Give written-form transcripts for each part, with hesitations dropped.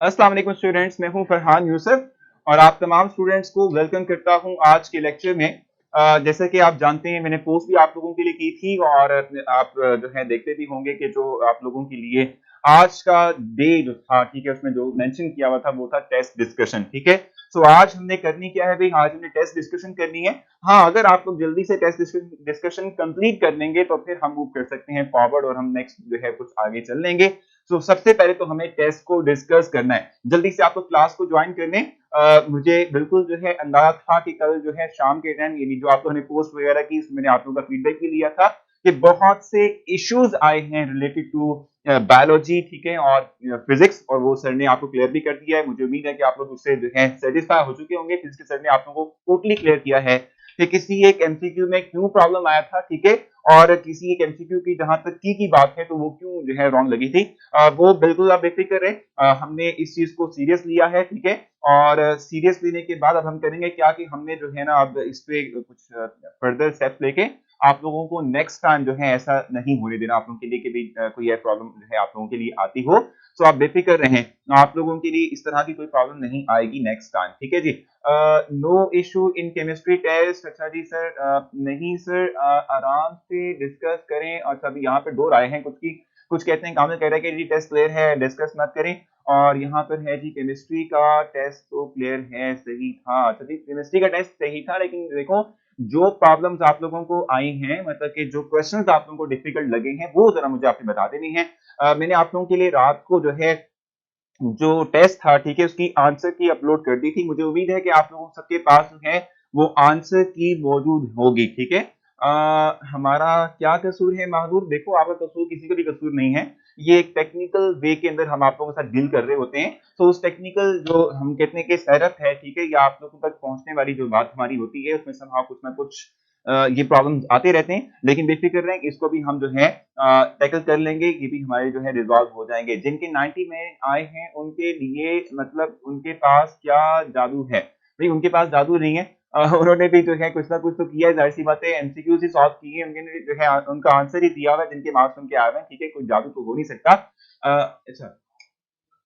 अस्सलाम वालेकुम स्टूडेंट्स, मैं हूं फरहान यूसुफ और आप तमाम स्टूडेंट्स को वेलकम करता हूं आज के लेक्चर में। जैसे कि आप जानते हैं मैंने पोस्ट भी आप लोगों के लिए की थी और आप जो है देखते भी होंगे कि जो आप लोगों के लिए आज का डे जो था, ठीक है, उसमें जो मेंशन किया हुआ था वो था टेस्ट डिस्कशन। ठीक है, तो आज हमने करनी क्या है भाई, आज हमने टेस्ट डिस्कशन करनी है। हाँ, अगर आप लोग जल्दी से टेस्ट डिस्कशन कंप्लीट कर लेंगे तो फिर हम मूव कर सकते हैं फॉरवर्ड और हम नेक्स्ट जो है कुछ आगे चल लेंगे। तो सबसे पहले तो हमें टेस्ट को डिस्कस करना है। जल्दी से आप लोग क्लास को ज्वाइन कर लें। मुझे बिल्कुल जो है अंदाजा था कि कल जो है शाम के टाइम, यानी जो आप लोगों ने पोस्ट वगैरह की, इसमें मैंने आप लोगों का फीडबैक भी लिया था कि बहुत से इश्यूज आए हैं रिलेटेड टू बायोलॉजी, ठीक है, और फिजिक्स, और वो सर ने आपको क्लियर भी कर दिया है। मुझे उम्मीद है कि आप लोग उससे जो है सेटिस्फाई हो चुके होंगे। फिजिक्स के सर ने आप लोगों को टोटली क्लियर किया है कि किसी एक एमसीक्यू में क्यों प्रॉब्लम आया था, ठीक है, और किसी एक एमसीक्यू की जहां तक की बात है तो वो क्यों जो है रॉन्ग लगी थी। वो बिल्कुल आप बेफिक्र रहे, हमने इस चीज को सीरियस लिया है, ठीक है, और सीरियस लेने के बाद अब हम करेंगे क्या कि हमने जो है ना अब इस पे कुछ फर्दर स्टेप्स लेके आप लोगों को नेक्स्ट टाइम जो है ऐसा नहीं होने देना आप लोगों के लिए कि भी कोई प्रॉब्लम जो है आप लोगों के लिए आती हो। तो आप बेफिक्र रहें, आप लोगों के लिए इस तरह की कोई प्रॉब्लम नहीं आएगी नेक्स्ट टाइम, ठीक है जी। No issue in chemistry test. अच्छा जी सर, नहीं सर, आराम से डिस्कस करें। अच्छा, अभी यहाँ पे दो राय हैं कुछ की। कुछ कहते हैं, कामिल कह रहा है कि जी टेस्ट क्लियर है, डिस्कस मत करें, और यहाँ पर है जी केमिस्ट्री का टेस्ट तो क्लियर है, सही था। अच्छा जी, केमिस्ट्री का टेस्ट सही था, लेकिन देखो जो प्रॉब्लम्स आप लोगों को आई हैं, मतलब कि जो क्वेश्चंस आप लोगों को डिफिकल्ट लगे हैं, वो जरा मुझे आपने बता देनी है। मैंने आप लोगों के लिए रात को जो है जो टेस्ट था, ठीक है, उसकी आंसर की अपलोड कर दी थी। मुझे उम्मीद है कि आप लोगों सबके पास जो है वो आंसर की मौजूद होगी, ठीक है। हमारा क्या कसूर है माहदूर? देखो, आपका कसूर किसी का भी कसूर नहीं है। ये एक टेक्निकल वे के अंदर हम आप लोगों के साथ डील कर रहे होते हैं, तो उस टेक्निकल जो हम कहते हैं कि सैरत है, ठीक है, या आप लोगों तक पहुंचने वाली जो बात हमारी होती है उसमें समहाउ कुछ ना कुछ ये प्रॉब्लम्स आते रहते हैं, लेकिन बेफिक्र रहें, इसको भी हम जो है टैकल कर लेंगे। ये भी हमारे जो है रिजॉल्व हो जाएंगे। जिनके 90 में आए हैं उनके लिए मतलब उनके पास क्या जादू है? भाई उनके पास जादू नहीं है। उन्होंने भी जो है कुछ ना कुछ तो किया है, जाहिर सी बात है, एमसीक्यूज ही सॉल्व किए हैं, उन्होंने जो है उनका आंसर ही दिया हुआ है, जिनके मार्क्स उनके आए हुए हैं, ठीक है, कोई जादू तो हो नहीं सकता। अच्छा,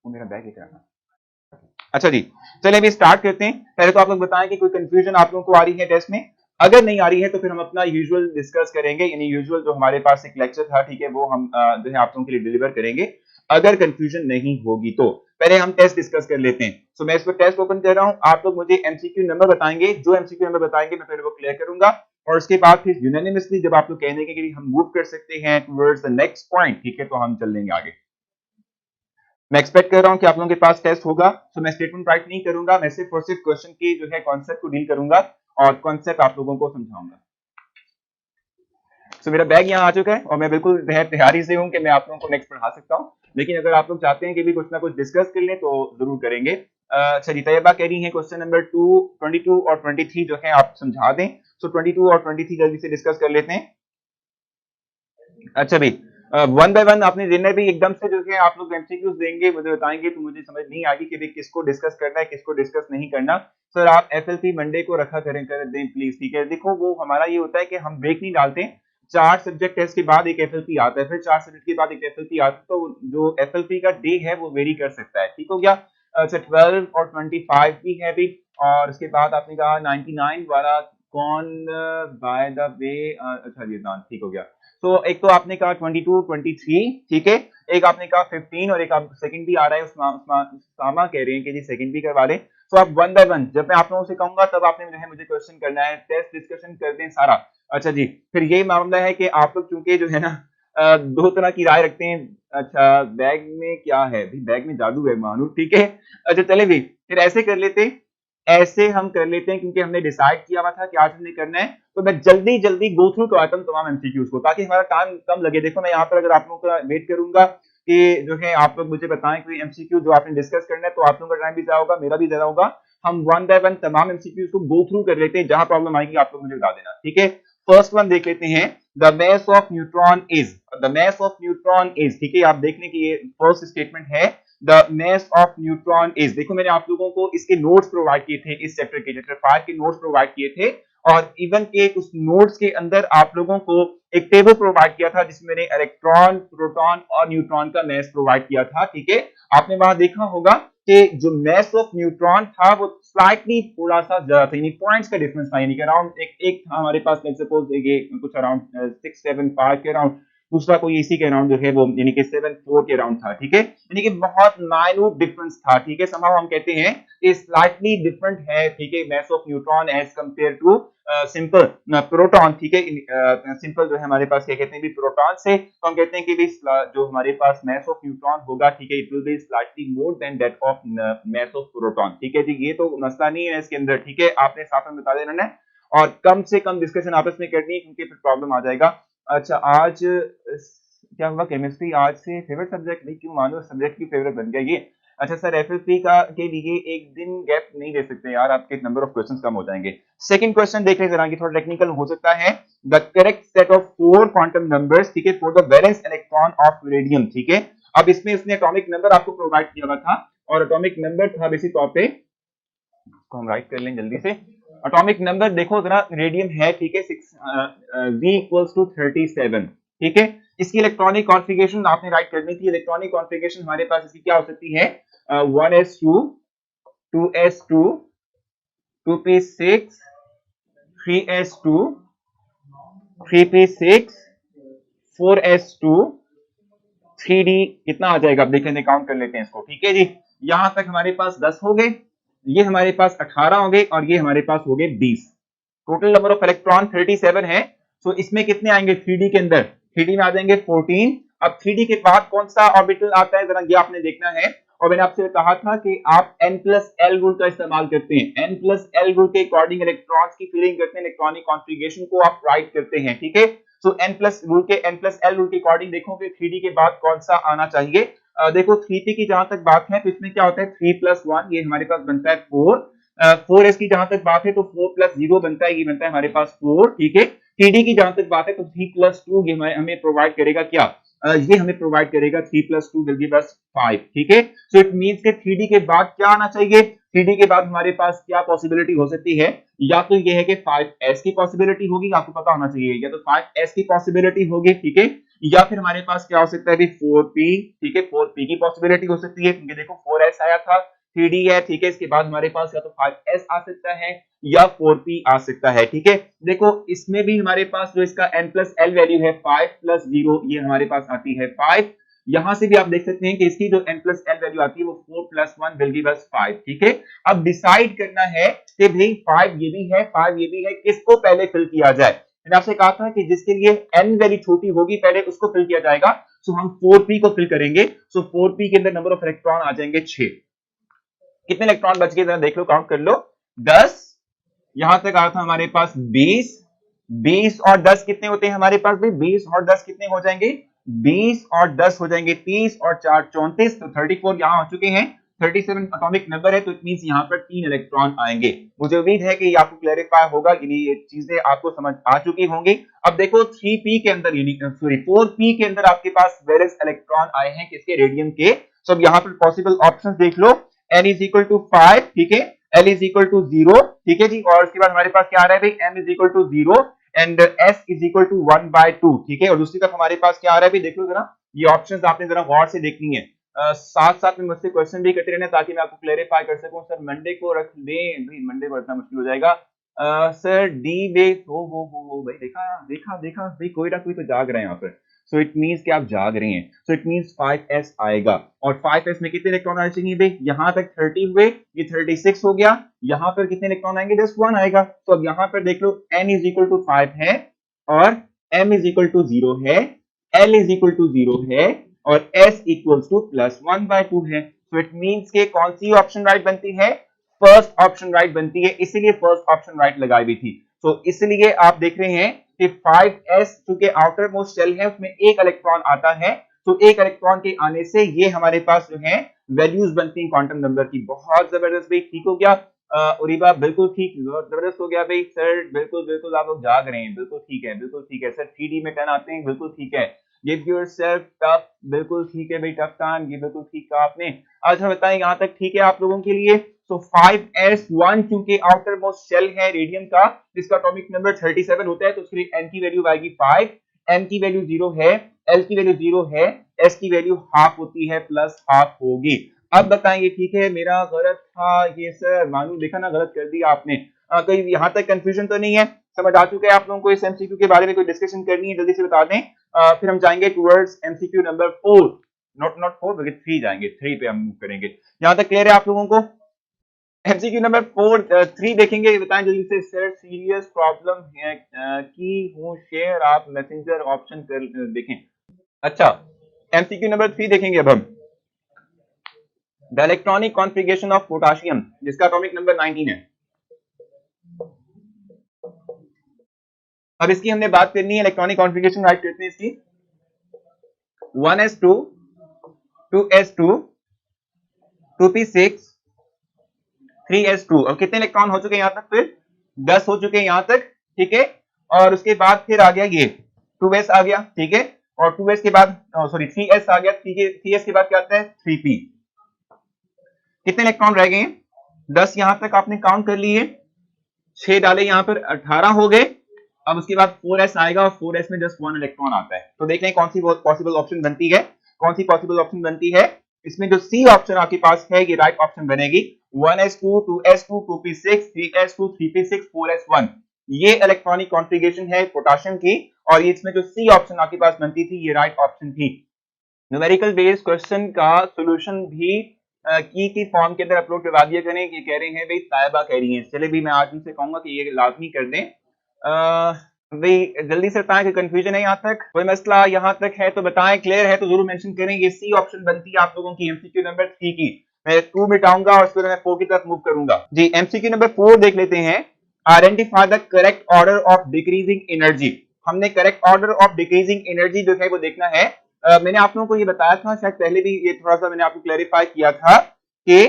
वो मेरा बैग लेकर आना। अच्छा जी, चलिए अभी स्टार्ट करते हैं। पहले तो आप लोग बताएं कि कोई कंफ्यूजन आप लोगों को आ रही है टेस्ट में। अगर नहीं आ रही है तो फिर हम अपना यूजुअल डिस्कस करेंगे, यानी यूजुअल जो हमारे पास एक लेक्चर था, ठीक है, वो हम जो है आप लोगों के लिए डिलीवर करेंगे। अगर कंफ्यूजन नहीं होगी तो पहले हम टेस्ट डिस्कस कर लेते हैं। सो मैं इस पर टेस्ट ओपन कर रहा हूं, आप लोग मुझे एमसीक्यू नंबर बताएंगे। जो एमसीक्यू नंबर बताएंगे मैं पहले वो क्लियर करूंगा, और उसके बाद फिर यूनानिमसली जब आप लोग कहेंगे कि हम मूव कर सकते हैं टुवर्ड्स द नेक्स्ट पॉइंट, ठीक है, तो हम चल लेंगे आगे। मैं एक्सपेक्ट कर रहा हूं कि आप लोगों के पास टेस्ट होगा, तो मैं स्टेटमेंट राइट नहीं करूंगा, मैं सिर्फ और सिर्फ क्वेश्चन की जो है कॉन्सेप्ट को डील करूंगा और कॉन्सेप्ट आप लोगों को समझाऊंगा। तो मेरा बैग यहाँ आ चुका है और मैं बिल्कुल तैयारी से हूं कि मैं आप लोगों को नेक्स्ट पढ़ा सकता हूं। लेकिन अगर आप लोग चाहते हैं कि भी कुछ ना कुछ डिस्कस कर लें तो जरूर करेंगे। अच्छा जी, तैयबा कह रही है क्वेश्चन नंबर 22 और 23 जो है आप समझा दें। सो 22 और 23 जल्दी से डिस्कस कर लेते हैं। अच्छा भाई, वन बाय वन आपने देना है भी, एकदम से जो है आप लोग एमसीक्यूज देंगे, मुझे बताएंगे तो मुझे समझ नहीं आएगी कि भाई किसको डिस्कस करना है, किसको डिस्कस नहीं करना। सर आप एफएलपी मंडे को रखा करें, कर दें प्लीज, ठीक है। देखो, वो हमारा ये होता है कि हम ब्रेक नहीं डालते। 4 सब्जेक्ट टेस्ट के बाद एक एफएलपी आता है, फिर 4 सब्जेक्ट के बाद एक एफएलपी आता है, तो जो एफएलपी का डे है वो वेरी कर सकता है, ठीक हो गया। अच्छा, 12 और 25 भी है भी, और उसके बाद आपने कहा 99 वाला कौन बाय द वे? अच्छा जी, ठीक हो गया। तो एक तो आपने कहा 22, 23, ठीक है, एक आपने कहा 15, और एक आप सेकंड भी आ रहा है, उस्मा कह रहे हैं कि जी सेकंड भी करवा लें। तो आप वन बाय वन, जब मैं आप लोगों से कहूंगा तब आपने जो है मुझे क्वेश्चन करना है, टेस्ट डिस्कशन कर दें सारा। अच्छा जी, फिर यही मामला है कि आप लोग चूंकि जो है ना दो तरह की राय रखते हैं। अच्छा, बैग में क्या है भी? बैग में जादू है मानू, ठीक है। अच्छा चले भी, फिर ऐसे कर लेते, ऐसे हम कर लेते हैं, क्योंकि हमने डिसाइड किया हुआ था कि आज हमने करना है, तो मैं जल्दी जल्दी गो थ्रू करवाता हूँ तमाम एमसीक्यूज को, ताकि हमारा टाइम कम लगे। देखो, मैं यहाँ पर अगर आप लोगों का वेट करूंगा कि जो है आप लोग मुझे बताएं कोई एमसीक्यू जो आपने डिस्कस करना है, तो आप लोगों का टाइम भी ज्यादा होगा, मेरा भी ज्यादा होगा। हम वन बाय वन तमाम एमसीक्यूज को गो थ्रू कर लेते हैं, जहां प्रॉब्लम आएगी आप लोग मुझे बता देना, ठीक है। फर्स्ट वन देख लेते हैं, the mass of neutron is, the mass of neutron is, ठीक है, आप देख लें कि ये फर्स्ट स्टेटमेंट है, the mass of neutron is. देखो, मैंने आप लोगों को इसके नोट्स प्रोवाइड किए थे, इस चैप्टर के चैप्टर 5 के नोट्स प्रोवाइड किए थे, और इवन के उस नोट्स के अंदर आप लोगों को एक टेबल प्रोवाइड किया था जिसमें मैंने इलेक्ट्रॉन, प्रोटॉन और न्यूट्रॉन का मैस प्रोवाइड किया था, ठीक है। आपने वहां देखा होगा कि जो mass of न्यूट्रॉन था वो स्लाइटली थोड़ा सा ज्यादा था, यानी पॉइंट्स का डिफरेंस था, यानी कि अराउंड एक था हमारे पास, लेट्स सपोज ये कुछ अराउंड 675 के अराउंड, दूसरा कोई इसी के अराउंड जो है वो यानी कि 74 के अराउंड था, ठीक है, यानी कि बहुत माइन्यूट डिफरेंस था, ठीक है। समहाउ हम कहते हैं कि स्लाइटली डिफरेंट है, ठीक है, mass of neutron as compare to simple proton, ठीक है। सिंपल जो है हमारे पास क्या कहते हैं भी प्रोटॉन से, तो हम कहते हैं कि भी जो हमारे पास मैस ऑफ न्यूट्रॉन होगा, ठीक है, it will be slightly more then that of mass of proton, ठीक है जी। ये तो मसला नहीं है इसके अंदर, ठीक है, आपने साथ में बता देना है और कम से कम डिस्कशन आपस में करनी है क्योंकि फिर प्रॉब्लम आ जाएगा। अच्छा, आज क्या हुआ, केमिस्ट्री आज से फेवरेट सब्जेक्ट नहीं, क्यों मानो सब्जेक्ट की फेवरेट बन गया ये। अच्छा सर, एफएलपी का के लिए एक दिन गैप नहीं दे सकते यार, आपके नंबर ऑफ क्वेश्चंस कम हो जाएंगे। सेकंड क्वेश्चन देख रहे हैं जरा, कि थोड़ा टेक्निकल हो सकता है। The correct set of 4 quantum numbers, ठीक है, for the valence electron of radium, ठीक है। अब इसमें उसने एटॉमिक नंबर आपको प्रोवाइड किया हुआ था और एटॉमिक नंबर था बेसिक तौर पे, इसको हम राइट कर लें जल्दी से। एटॉमिक नंबर देखो जरा, रेडियम है, ठीक है, 6 V इक्वल्स टू 37, ठीक है। इसकी इलेक्ट्रॉनिक कॉन्फ़िगरेशन आपने राइट करनी थी। इलेक्ट्रॉनिक कॉन्फ़िगरेशन हमारे पास इसकी क्या हो सकती है, 1s2 2s2 2p6 3s2 3p6 4s2 3d, कितना आ जाएगा, अब देख लेते हैं, काउंट कर लेते हैं इसको, ठीक है जी। यहां तक हमारे पास 10 हो गए, ये हमारे पास 18 हो गए और ये हमारे पास हो गए 20। टोटल नंबर ऑफ इलेक्ट्रॉन 37 है। तो इसमें कितने आएंगे 3d के अंदर, 3d में आ जाएंगे 14। अब 3d के बाद कौन सा ऑर्बिटल आता है, जरा ये आपने देखना है। और मैंने आपसे कहा था कि आप n+l रूल का इस्तेमाल करते हैं, n+l रूल के अकॉर्डिंग इलेक्ट्रॉन्स की फिलिंग करते हैं, इलेक्ट्रॉनिक कॉन्फ़िगरेशन को आप राइट करते हैं, ठीक है। सो n+ रूल के n+l रूल के अकॉर्डिंग देखो कि 3d के बाद कौन सा आना चाहिए। देखो 3p की जहां तक बात है तो इसमें क्या होता है, 3+1 ये हमारे पास बनता है 4। 4s की जहां तक बात है तो 4+0 बनता है, ये बनता है हमारे पास 4, ठीक है। td की जहां तक बात है तो 3+2 ये हमें प्रोवाइड करेगा क्या, ये हमें प्रोवाइड करेगा 3+2 विल गिव अस 5, ठीक है। सो इट मींस के 3d के बाद क्या आना चाहिए, 3d के बाद हमारे पास क्या पॉसिबिलिटी हो सकती है, या तो ये है कि 5s की पॉसिबिलिटी होगी, आपको पता होना चाहिए, या तो 5s की पॉसिबिलिटी होगी, ठीक है, या फिर हमारे पास क्या हो सकता है 4p, ठीक है, 4p की पॉसिबिलिटी हो सकती है क्योंकि देखो 4s आया था, 3d है, ठीक है, इसके बाद हमारे पास या तो 5s आ सकता है या 4p आ सकता है, ठीक है। देखो इसमें भी हमारे पास जो इसका n+l वैल्यू है 5+0, ये हमारे पास आती है 5। यहां से भी आप देख सकते हैं कि इसकी जो n+l वैल्यू आती है वो 4+1 विल गिव अस 5, ठीक है। अब डिसाइड करना है कि भाई 5 ये भी है 5 ये भी है, किसको पहले फिल किया जाए। मैंने आपसे कहा था कि जिसके लिए n वैल्यू छोटी होगी पहले उसको फिल किया जाएगा। सो हम 4p को फिल करेंगे। सो 4p के अंदर नंबर ऑफ इलेक्ट्रॉन आ जाएंगे 6। कितने इलेक्ट्रॉन बच गए जरा देख लो, काउंट कर लो, 10, यहां तक आया था हमारे पास 20, 20 और 10 कितने होते हैं हमारे पास भाई, 20 और 10 कितने हो जाएंगे, 20 और 10 हो जाएंगे 30 और 4 34, तो 34 यहां हो चुके हैं। 37 एटॉमिक नंबर है तो इट मींस यहां पर 3 इलेक्ट्रॉन आएंगे। मुझे उम्मीद है कि ये आपको क्लैरिफाई होगा, यानी ये चीजें आपको समझ आ चुकी होंगी। अब देखो 3p के अंदर, यानी सॉरी 4p के अंदर आपके पास वेरियस इलेक्ट्रॉन आए हैं किसके, रेडियम के। सो अब यहां पर पॉसिबल ऑप्शंस देख लो, n इज इक्वल टू 5, ठीक है, l इज इक्वल टू 0, ठीक है जी, और उसके बाद हमारे पास क्या आ रहा है भाई, m is equal to 0 and s is equal to 1/2, ठीक है। और दूसरी तरफ हमारे पास क्या आ रहा है भाई, देख लो जरा, ये ऑप्शंस आपने जरा गौर से देखनी है। साथ साथ में मुझसे क्वेश्चन भी करते रहना ताकि मैं आपको क्लैरिफाई कर सकूं। सर मंडे को रख दें भाई, मंडे को रखना मुश्किल हो जाएगा। सर डी बे हो भाई, देखा देखा देखा भाई, कोई ना कोई तो जाग रहे हैं यहाँ पर। सो इट मींस कि आप जाग रहे हैं। सो इट मींस 5s आएगा और 5s में कितने इलेक्ट्रॉन आने चाहिए भाई, यहां तक 30 हुए, ये 36 हो गया, यहां पर कितने इलेक्ट्रॉन आएंगे, जस्ट 1 आएगा। तो अब यहां पर देख लो n इज इक्वल टू 5 है और m इज इक्वल टू 0 है, l इज इक्वल टू 0 है और s इक्वल्स टू +1/2 है। सो इट मींस के कौन सी ऑप्शन राइट बनती है, फर्स्ट ऑप्शन राइट बनती है, इसीलिए फर्स्ट ऑप्शन राइट लगाई हुई थी। तो इसलिए आप देख रहे हैं कि 5s चूंकि आउटर मोस्ट शेल है उसमें एक इलेक्ट्रॉन आता है, तो एक इलेक्ट्रॉन के आने से ये हमारे पास जो है वैल्यूज बनती हैं क्वांटम नंबर की। बहुत जबरदस्त भाई, ठीक हो गया उरीबा, बिल्कुल ठीक, जबरदस्त हो गया भाई सर, बिल्कुल बिल्कुल आप लोग जाग रहे हैं, बिल्कुल ठीक है, बिल्कुल ठीक है सर। 3D में 10 आते हैं, बिल्कुल ठीक है। गिव योरसेल्फ टफ, बिल्कुल ठीक है भाई, टफ टाइम, ये बिल्कुल ठीक कहा आपने। अच्छा बताएं यहाँ तक ठीक है आप लोगों के लिए। तो 5s1 क्योंकि आउटर मोस्ट शेल है रेडियम का जिसका एटॉमिक नंबर 37 होता है, तो उसके लिए n की वैल्यू आएगी 5, n की वैल्यू 0 है, l की वैल्यू 0 है, s की वैल्यू हाफ होती है, प्लस हाफ होगी। अब बताएंगे, ठीक है मेरा गलत था ये सर, मालूम, देखा ना, गलत कर दिया आपने। कोई यहाँ तक कंफ्यूजन तो नहीं है, समझ आ चुके हैं आप लोगों को इस एमसीक्यू के बारे में? कोई डिस्कशन करनी है जल्दी से बता दें, फिर हम जाएंगे टुवर्ड्स एमसीक्यू नंबर 4, नॉट 4 बल्कि 3 जाएंगे, 3 पे हम मूव करेंगे। यहाँ तक क्लियर है आप लोगों को? एमसीक्यू नंबर 3 देखेंगे, बताएं जल्दी से। सर सीरियस प्रॉब्लम है की हूँ शेयर, आप मैसेंजर ऑप्शन कर देखें। अच्छा, एमसीक्यू नंबर 3 देखेंगे अब हम। The electronic configuration of potassium, जिसका एटॉमिक नंबर 19 है। अब इसकी हमने बात करनी है, इलेक्ट्रॉनिक कॉन्फ़िगरेशन राइट करते हैं इसकी। 1s2 2s2 2p6 3s2। अब कितने इलेक्ट्रॉन हो चुके हैं यहां तक? फिर 10 हो चुके हैं यहां तक, ठीक है। और उसके बाद फिर आ गया ये 2s आ गया, ठीक है। और 2s के बाद सॉरी 3s आ गया, 3s के बाद क्या आता है? 3p। कितने इलेक्ट्रॉन रह गए? 10 यहां तक आपने काउंट कर लिए, 6 डाले यहां पर, 18 हो गए। अब उसके बाद 4s आएगा और 4s में जस्ट 1 इलेक्ट्रॉन आता है। तो देख लें कौन सी पॉसिबल ऑप्शन बनती है, कौन सी पॉसिबल ऑप्शन बनती है। इसमें जो सी ऑप्शन आपके पास है ये राइट ऑप्शन बनेगी। 1s2 2s2 2p6 3s2 3p6 4s1, ये इलेक्ट्रॉनिक कॉन्फ़िगरेशन है पोटेशियम की। और इसमें जो सी ऑप्शन आपके पास बनती थी ये राइट ऑप्शन थी। न्यूमेरिकल बेस्ड क्वेश्चन का सॉल्यूशन भी की फॉर्म के अंदर अपलोड करवा दिया करें। ये कह रहे हैं भाई, तायबा कह रही हैं, चले भी मैं आज उनसे कहूंगा कि ये लाजमी कर दें। भाई जल्दी से बताएं कि कंफ्यूजन है यहाँ तक, कोई मसला यहाँ तक है तो बताएं, क्लियर है तो जरूर मेंशन करें। ये सी ऑप्शन बनती है आप लोगों की एमसीक्यू नंबर 3 की। मैं 2 मिटाऊंगा और फिर मैं 4 की तरफ मूव करूंगा जी। एमसीक्यू नंबर 4 देख लेते हैं। Identify the correct order of decreasing energy. हमने correct order of decreasing energy जो है वो देखना है। मैंने आप लोगों को ये बताया था शायद पहले भी, ये थोड़ा सा मैंने आपको क्लैरिफाई किया था कि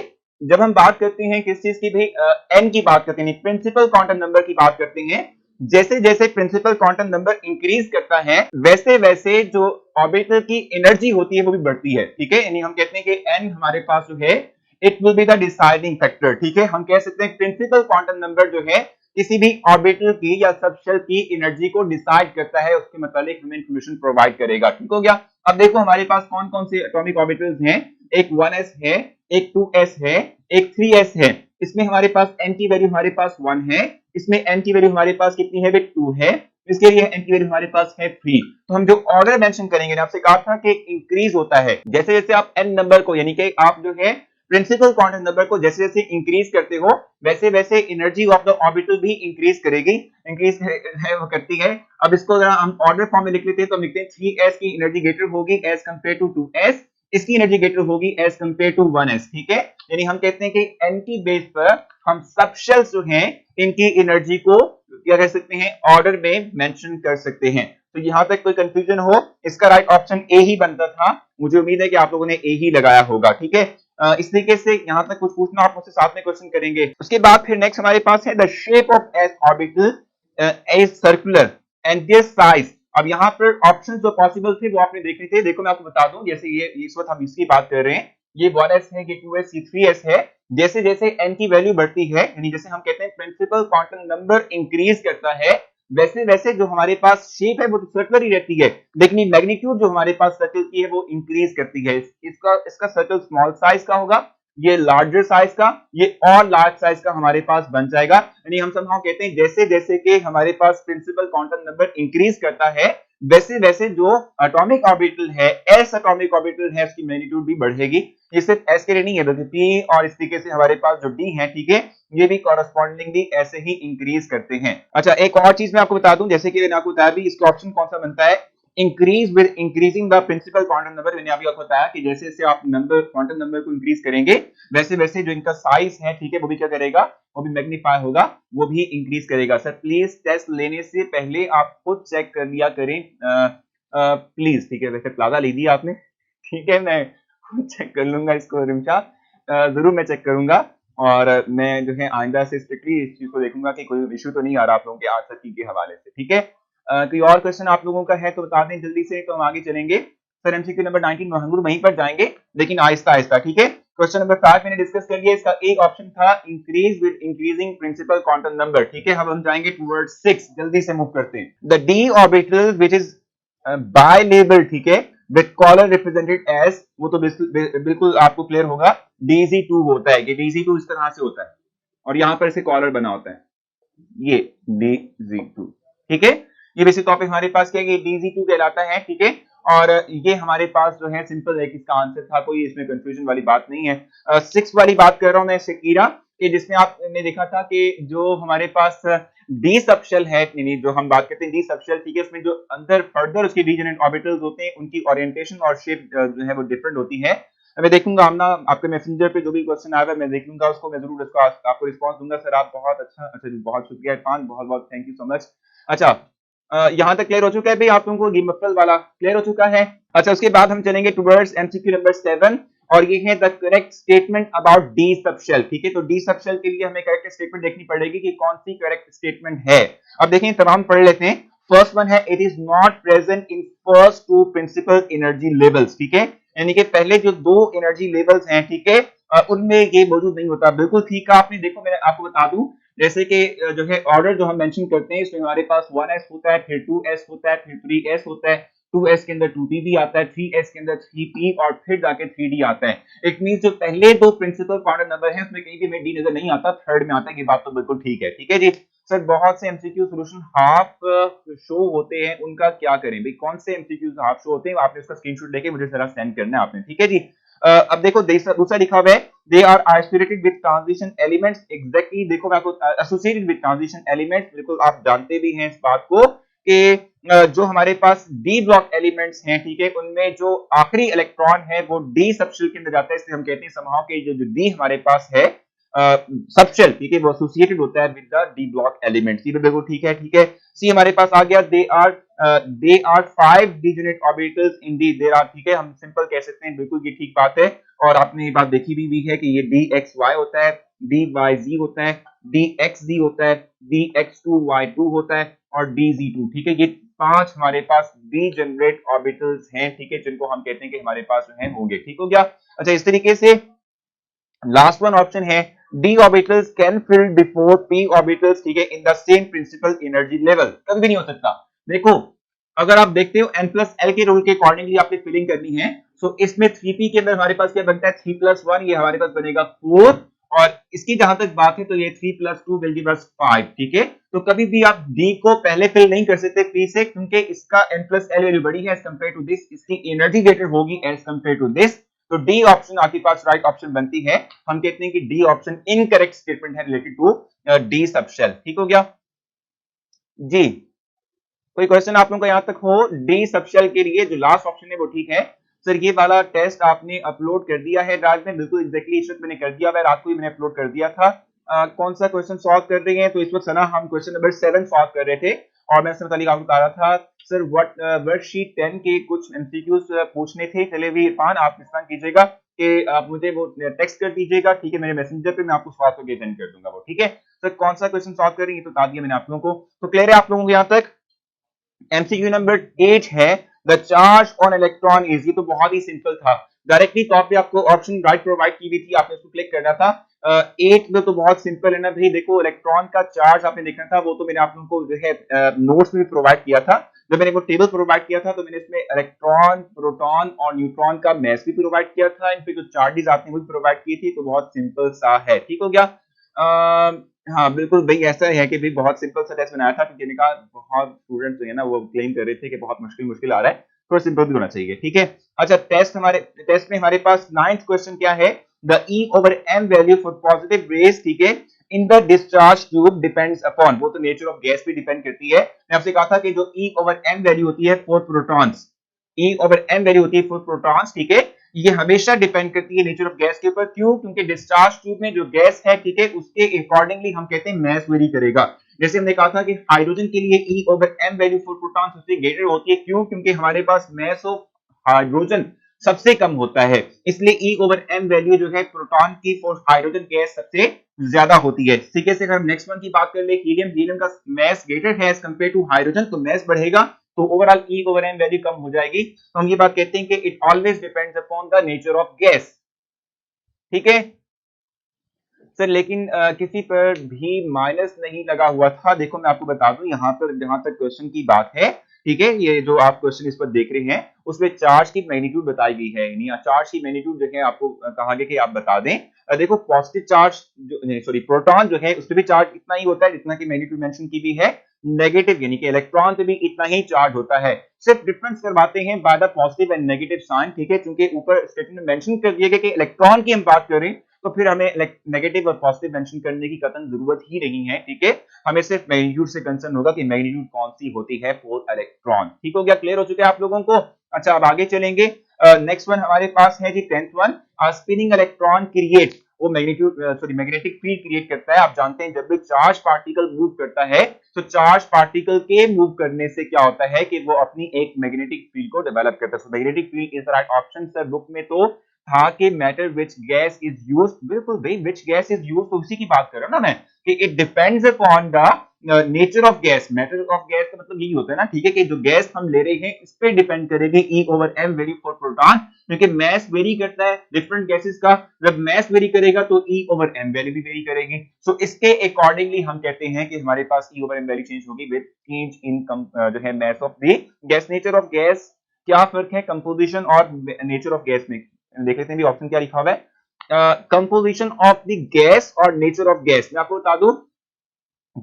जब हम बात करते हैं किस चीज की, भाई एन की बात करते हैं, प्रिंसिपल क्वांटम नंबर की बात करते हैं, जैसे जैसे प्रिंसिपल क्वांटम नंबर इंक्रीज करता है वैसे वैसे जो ऑर्बिटल की एनर्जी होती है वो भी बढ़ती है, ठीक है। यानी हम कहते हैं कि एन हमारे पास जो है it will be the deciding factor, ठीक है। हम कह सकते हैं प्रिंसिपल क्वांटम नंबर जो है किसी भी ऑर्बिटल की या सबशेल की एनर्जी को डिसाइड करता है, उसके मतलब हमें इंफॉर्मेशन प्रोवाइड करेगा, ठीक हो गया। अब देखो हमारे पास कौन कौन से एटॉमिक ऑर्बिटल्स हैं। एक 1s है, एक 2s है, एक 3s है। इसमें हमारे पास n की वैल्यू हमारे पास 1 है, इसमें n की वैल्यू हमारे पास कितनी है? 2 है, इसके लिए n की वैल्यू हमारे पास है 3। तो हम जो ऑर्डर मेंशन करेंगे, आपसे कहा था कि इंक्रीज होता है जैसे जैसे आप n नंबर को, यानी कि आप जो है प्रिंसिपल क्वांटम नंबर को जैसे जैसे इंक्रीज करते हो वैसे वैसे एनर्जी ऑफ द ऑर्बिटल भी इंक्रीज करेगी, इंक्रीज है वो करती है। अब इसको अगर हम ऑर्डर फॉर्म में लिख लेते हैं तो हम लिखते हैं 3s की एनर्जी ग्रेटर होगी एज कंपेयर टू 2s, इसकी एनर्जी ग्रेटर होगी एज कंपेयर टू 1s, ठीक है। यानी हम कहते हैं कि n की बेस पर हम सबशेल्स जो हैं इनकी एनर्जी को क्या कह सकते हैं? ऑर्डर में मेंशन कर सकते हैं। तो यहां तक कोई कंफ्यूजन हो, इसका राइट ऑप्शन ए ही बनता था। मुझे उम्मीद है कि आप लोगों ने ए ही लगाया होगा, ठीक है। इस तरीके से यहां तक कुछ पूछना आप मुझसे साथ में क्वेश्चन करेंगे। उसके बाद फिर नेक्स्ट हमारे पास है the shape of S orbital is circular and their size. अब यहाँ पर ऑप्शन जो पॉसिबल थे वो आपने देखे थे। देखो मैं आपको बता दूं, जैसे ये इस वक्त हम इसकी बात कर रहे हैं, ये 1s है, ये 2s, ये 3s है। जैसे जैसे n की वैल्यू बढ़ती है, यानी जैसे हम कहते हैं प्रिंसिपल क्वांटम नंबर इंक्रीज करता है, वैसे वैसे जो हमारे पास शेप है वो तो सर्कुलर ही रहती है, लेकिन मैग्नीट्यूड जो हमारे पास सर्कल की है वो इंक्रीज करती है। इसका सर्कल स्मॉल साइज का होगा, ये लार्जर साइज का, ये और लार्ज साइज का हमारे पास बन जाएगा। यानी हम समझाओ कहते हैं जैसे जैसे कि हमारे पास प्रिंसिपल क्वांटम नंबर इंक्रीज करता है वैसे वैसे जो एटॉमिक ऑर्बिटल है, एस एटॉमिक ऑर्बिटल है, उसकी मैग्नीट्यूड भी बढ़ेगी। ये सिर्फ एस के लिए नहीं है बल्कि पी और इस तरीके से हमारे पास जो डी है, ठीक है, ये भी कॉरेस्पॉन्डिंगली ऐसे ही इंक्रीज करते हैं। अच्छा, एक और चीज मैं आपको बता दूं, जैसे कि मैंने आपको बताया भी इसका ऑप्शन कौन सा बनता है, increase with increasing the principal quantum number. मैंने अभी आपको बताया कि जैसे जैसे आप नंबर क्वांटम नंबर को इंक्रीज करेंगे वैसे वैसे जो इनका साइज है, ठीक है, वो भी क्या करेगा? वो भी मैग्नीफाई होगा, वो भी इंक्रीज करेगा। सर प्लीज टेस्ट लेने से पहले आप खुद चेक कर लिया करें प्लीज, ठीक है। वैसे प्लाजा ले दी आपने, ठीक है, मैं खुद चेक कर लूंगा इसको रिमशा, जरूर मैं चेक करूंगा। और मैं जो है आइंदा से स्ट्रिक्टली इस चीज को देखूंगा कि कोई इशू तो नहीं आ रहा आप लोगों के आंसर की के हवाले से, ठीक है। कोई और क्वेश्चन आप लोगों का है तो बता दें जल्दी से, तो हम आगे चलेंगे। सर एमसीक्यू नंबर 19 महंगूर वहीं पर जाएंगे लेकिन आहिस्ता आहिस्ता, ठीक है। क्वेश्चन नंबर 5 मैंने डिस्कस कर लिया, इसका एक ऑप्शन था increase with increasing principal quantum number, ठीक है। अब हम जाएंगे टुवर्ड्स 6, जल्दी से मूव करते हैं। The D orbital which is bilobal, ठीक है, विद कॉलर रिप्रेजेंटेड एज, वो तो बिल्कुल आपको क्लियर होगा, Dz2 होता है कि Dz2 इस तरह से होता है और यहां पर इसे कॉलर बना होता है, ये Dz2, ठीक है। ये बेसिक टॉपिक हमारे पास क्या है कि Dz2 कहलाता है, ठीक है। और ये हमारे पास जो है सिंपल है कि इसका आंसर था, कोई इसमें कंफ्यूजन वाली बात नहीं है। 6 वाली बात कर रहा हूं मैं शकीरा, कि जिसमें आपने देखा था कि जो हमारे पास डी सबशेल है, नहीं जो हम बात करते हैं डी सबशेल, ठीक है, उसमें जो अंदर फर्दर उसके डीजेनरेट ऑर्बिटल्स होते हैं, उनकी ओरिएंटेशन और शेप जो है वो डिफरेंट होती है। मैं देखूंगा हम ना आपके मैसेंजर पे जो भी क्वेश्चन आया है मैं देख लूंगा उसको, मैं जरूर उसको आपको रिस्पांस दूंगा। सर आप बहुत अच्छा जी, बहुत शुक्रिया इरफान, बहुत बहुत थैंक यू सो मच। अच्छा, यहाँ तक क्लियर हो चुका है भाई आप लोगों को, गिमफल वाला क्लियर हो चुका है। अच्छा, उसके बाद हम चलेंगे टुवर्ड्स एमसीक्यू नंबर 7 और ये है the correct statement about D subshell, ठीक है। तो डी सबशेल के लिए हमें करेक्ट स्टेटमेंट देखनी पड़ेगी कि कौन सी करेक्ट स्टेटमेंट है। अब देखें तमाम पढ़ लेते हैं। फर्स्ट वन है, it is not present in first two principal energy levels, ठीक है, यानी कि पहले जो दो एनर्जी लेवल्स हैं, ठीक है, उनमें ये मौजूद नहीं होता। बिल्कुल ठीक है आपने, देखो मैं आपको बता दूं, जैसे कि जो है ऑर्डर जो हम मेंशन करते हैं इसमें हमारे पास 1s होता है, फिर 2s होता है, फिर 3s होता है, 2s के अंदर 2p भी आता है, 3s के अंदर 3p और फिर जाके 3d आता है। इट मींस जो पहले दो प्रिंसिपल क्वांटम नंबर हैं उसमें कहीं भी में d नजर नहीं आता, थर्ड में आता है। ये बात तो बिल्कुल ठीक है, ठीक है जी। सर बहुत से एमसीक्यू सॉल्यूशन हाफ शो होते हैं, उनका क्या करें भाई, कौन से एमसीक्यूज हाफ शो होते हैं, आपने उसका स्क्रीनशॉट लेके मुझे जरा सेंड करना है आपने, ठीक है जी। अब देखो दूसरा लिखा हुआ है, they are associated with transition elements, exactly देखो मैं आपको एसोसिएटेड विद ट्रांजिशन एलिमेंट्स, बिल्कुल आप जानते भी हैं इस बात को कि जो हमारे पास डी ब्लॉक एलिमेंट्स हैं, ठीक है, उनमें जो आखिरी इलेक्ट्रॉन है वो डी सबशेल के अंदर जाता है, इसलिए हम कहते हैं समहाउ कि जो डी हमारे पास है सबशेल, ठीक है, वो एसोसिएटेड होता है with the D block element. C बिल्कुल ठीक है, ठीक है। सी हमारे पास आ गया, they are 5 degenerate orbitals in D, there are, ठीक है, हम सिंपल कह सकते हैं, बिल्कुल ये ठीक बात है। और आपने ये बात देखी भी है कि ये dxy होता है, dyz होता है, dxz होता है, dx2y2 होता है और dz2, ठीक है। ये 5 हमारे पास डीजेनरेट ऑर्बिटल्स हैं, ठीक है, जिनको हम कहते हैं कि हमारे पास जो है होंगे, ठीक हो गया। अच्छा, इस तरीके से लास्ट वन ऑप्शन है, d orbitals can fill before p orbitals, ठीक है, in the same principal energy level, कभी भी नहीं हो सकता। देखो अगर आप देखते हो n+l के रूल के अकॉर्डिंगली आपने फिलिंग करनी है, सो इसमें 3p के अंदर हमारे पास क्या बनता है, 3+1, ये हमारे पास बनेगा 4, और इसकी जहां तक बात है तो ये 3+2 विल गिव अस 5, ठीक है। तो कभी भी आप d को पहले फिल नहीं कर सकते p से, क्योंकि इसका n+l वैल्यू बड़ी है एज कंपेयर टू दिस, इसकी एनर्जी ग्रेटर होगी एज कंपेयर टू दिस, तो डी ऑप्शन आपके पास राइट ऑप्शन बनती है। हम कहते हैं कि डी ऑप्शन इनकरेक्ट स्टेटमेंट है रिलेटेड टू डी सबशेल, ठीक हो गया जी। कोई क्वेश्चन आप लोगों का यहां तक हो डी सबशेल के लिए, जो लास्ट ऑप्शन है वो ठीक है। सर ये वाला टेस्ट आपने अपलोड कर दिया है रात में, बिल्कुल एग्जैक्टली इस वक्त मैंने कर दिया, रात को ही मैंने अपलोड कर दिया था। कौन सा क्वेश्चन सॉल्व कर रहे हैं, तो इस वक्त सना हम क्वेश्चन नंबर 7 सॉल्व कर रहे थे, और मैं सर तालिक आपको बता रहा था सर वर्कशीट 10 के कुछ एमसीक्यूज पूछने थे। चले भी इरफान आप इस तरह कीजिएगा कि आप मुझे वो टेक्स्ट कर दीजिएगा, ठीक है, मेरे मैसेंजर पे मैं आपको सॉल्व करके सेंड कर दूंगा वो, ठीक है। सर कौन सा क्वेश्चन सॉल्व कर रही है तो बता दिया मैंने आप लोगों को, तो क्लियर है आप लोगों को यहाँ तक। एमसीक्यू नंबर 8 है, the charge on electron is, ये तो बहुत ही सिंपल था, डायरेक्टली टॉप पे आपको ऑप्शन राइट प्रोवाइड की हुई थी, आपने उसको क्लिक करना था। 8 में तो बहुत सिंपल है ना भाई, देखो इलेक्ट्रॉन का चार्ज आपने देखना था, वो तो मैंने आप लोगों को जो है नोट्स में भी प्रोवाइड किया था। जब मैंने वो टेबल प्रोवाइड किया था तो मैंने इसमें इलेक्ट्रॉन, प्रोटॉन और न्यूट्रॉन का मैस भी प्रोवाइड किया था, इन पे जो चार्जेस आपने वो भी प्रोवाइड की थी, तो बहुत सिंपल सा है, ठीक हो गया। हाँ बिल्कुल भाई, ऐसा है कि भाई बहुत सिंपल सा टेस्ट बनाया था, क्योंकि कहा बहुत स्टूडेंट जो है ना वो क्लेम कर रहे थे कि बहुत मुश्किल आ रहा है, थोड़ा सिंपल भी होना चाहिए, ठीक है। अच्छा, टेस्ट में हमारे पास 9th क्वेश्चन क्या है, the E/m value for positive raise, ठीक है, in the discharge tube depends upon, वो तो नेचर ऑफ गैस पे डिपेंड करती है। मैं आपसे कहा था कि जो E/m वैल्यू होती है फॉर प्रोटॉन्स, E/m वैल्यू होती है फॉर प्रोटॉन्स, ठीक है, ये हमेशा डिपेंड करती है नेचर ऑफ गैस के ऊपर। क्यों? क्योंकि डिस्चार्ज ट्यूब में जो गैस है, ठीक है, उसके अकॉर्डिंगली हम कहते हैं मैस वेरी करेगा। जैसे हमने कहा था कि हाइड्रोजन के लिए E/m वैल्यू फॉर प्रोटॉन सबसे ग्रेटर होती है, क्यों? क्योंकि हमारे पास मैस ऑफ हाइड्रोजन सबसे कम होता है, इसलिए E/m वैल्यू जो है प्रोटॉन की फॉर हाइड्रोजन गैस सबसे ज्यादा होती है। ठीक है, अगर हम नेक्स्ट वन की बात कर ले, हीलियम का मैस ग्रेटर है एज कंपेयर टू हाइड्रोजन, तो मैस बढ़ेगा, तो ओवरऑल E/m वैल्यू कम हो जाएगी। तो हम ये बात कहते हैं कि it always depends upon the nature of gas, ठीक है सर। लेकिन किसी पर भी माइनस नहीं लगा हुआ था, देखो मैं आपको बता दूं, यहां पर जहां तक क्वेश्चन की बात है, ठीक है, ये जो आप क्वेश्चन इस पर देख रहे हैं उसमें चार्ज की मैग्नीट्यूड बताई गई है, यानी चार्ज की मैग्नीट्यूड जो है आपको कहा गया कि आप बता दें। देखो पॉजिटिव चार्ज जो सॉरी प्रोटॉन जो है उस पे भी चार्ज इतना ही होता है जितना की मैग्नीट्यूड मेंशन की भी है। नेगेटिव यानी कि इलेक्ट्रॉन पे भी इतना ही चार्ज होता है, सिर्फ डिफरेंस करवाते हैं by the positive and negative sign, ठीक है, क्योंकि ऊपर स्टेटमेंट में मेंशन कर दिया गया कि इलेक्ट्रॉन की हम बात करें तो फिर हमें नेगेटिव और पॉजिटिव मेंशन करने की कतई जरूरत ही नहीं है, ठीक है, हमें सिर्फ मैग्नीट्यूड से कंसर्न होगा कि मैग्नीट्यूड कौन सी होती है फॉर इलेक्ट्रॉन। ठीक हो गया, क्लियर हो चुका है आप लोगों को। अच्छा अब आगे चलेंगे, नेक्स्ट वन हमारे पास है जी 10th one, spinning electron create, वो magnitude sorry magnetic field create करता है। आप जानते हैं जब भी चार्ज पार्टिकल मूव करता है तो चार्ज पार्टिकल के मूव करने से क्या होता है कि वो अपनी एक मैग्नेटिक फील्ड को डेवलप करता है। So magnetic field is the right option sir, book में तो था कि matter which gas is used, बिल्कुल भाई विच गैस इज यूज्ड तो उसी की बात कर रहा हूं ना मैं, कि it depends upon the nature of gas. Matter of gas का मतलब यही होता है ना, ठीक है, कि जो गैस हम ले रहे हैं इस पे डिपेंड करेगी E/m वैल्यू फॉर प्रोटॉन, क्योंकि मैस वेरी करता है डिफरेंट गैसेस का, जब मैस वेरी करेगा तो E/m वैल्यू भी वेरी करेगी। सो इसके अकॉर्डिंगली हम कहते हैं कि हमारे पास E/m वैल्यू चेंज होगी विद चेंज इन जो है mass of the gas. Nature of gas क्या फर्क है कंपोजिशन और नेचर ऑफ गैस में, देख लेते हैं भी ऑप्शन क्या लिखा हुआ है, कंपोजिशन ऑफ द गैस और नेचर ऑफ गैस। मैं आपको बता दूं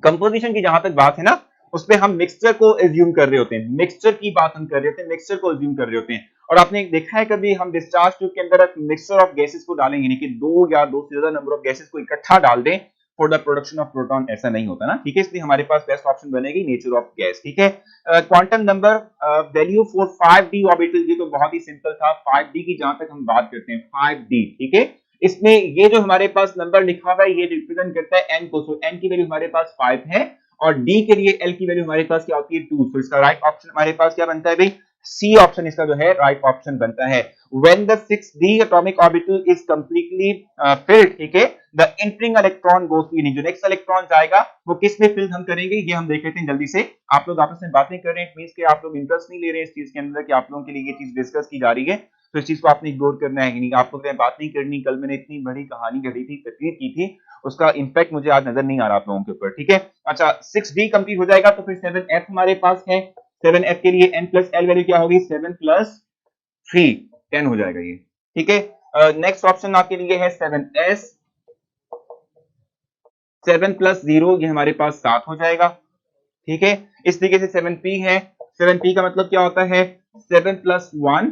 कंपोजिशन की जहां तक बात है ना उसपे हम मिक्सचर को एज्यूम कर रहे होते हैं, मिक्सचर की बात हम कर रहे होते हैं, मिक्सचर को एज्यूम कर रहे होते हैं। और आपने देखा है कभी हम डिस्चार्ज ट्यूब के अंदर मिक्सचर ऑफ गैसेस को डालेंगे, यानी कि दो या दो से ज्यादा नंबर ऑफ गैसेस को इकट्ठा डाल दें for the production of proton, ऐसा नहीं होता ना, ठीक है, इसलिए हमारे पास बेस्ट ऑप्शन बनेगी नेचर ऑफ गैस। ठीक है, quantum number value for 5d orbital, ये तो बहुत ही सिंपल था, 5d की जहां तक हम बात करते हैं 5d, ठीक है, इसमें ये जो हमारे पास नंबर लिखा हुआ है ये रिप्रेजेंट करता है n को, सो n की वैल्यू हमारे पास 5 है और d के लिए l की वैल्यू हमारे पास क्या होती है 2, सो इसका राइट ऑप्शन हमारे पास क्या बनता है भाई, सी ऑप्शन इसका जो है राइट ऑप्शन बनता है। When the 6d atomic orbital is completely filled, ठीक है, the entering electron goes to, यानी जो नेक्स्ट इलेक्ट्रॉन जाएगा वो किस में फिल हम करेंगे, ये हम देख लेते हैं जल्दी से। आप लोग आपस में बातें कर रहे हैं, मींस कि आप लोग इंटरेस्ट नहीं ले रहे हैं इस चीज के अंदर कि आप लोगों के लिए ये चीज डिस्कस की जा रही है, तो इस चीज को आपने इग्नोर करना है, यानी आप लोग ने बात नहीं करनी। कल मैंने इतनी बड़ी कहानी गढ़ी थी, तकरीर की थी, उसका इंपैक्ट मुझे आज नजर नहीं आ रहा आप लोगों के ऊपर, ठीक है। अच्छा 6d कंप्लीट हो जाएगा तो फिर 7f हमारे पास है, 7f के लिए n प्लस l वैल्यू क्या होगी 7 प्लस 3 10 हो जाएगा ये, ठीक है। नेक्स्ट ऑप्शन आपके लिए है 7s, 7 प्लस 0 ये हमारे पास 7 हो जाएगा, ठीक है। इस तरीके से 7p है, 7p का मतलब क्या होता है 7 प्लस 1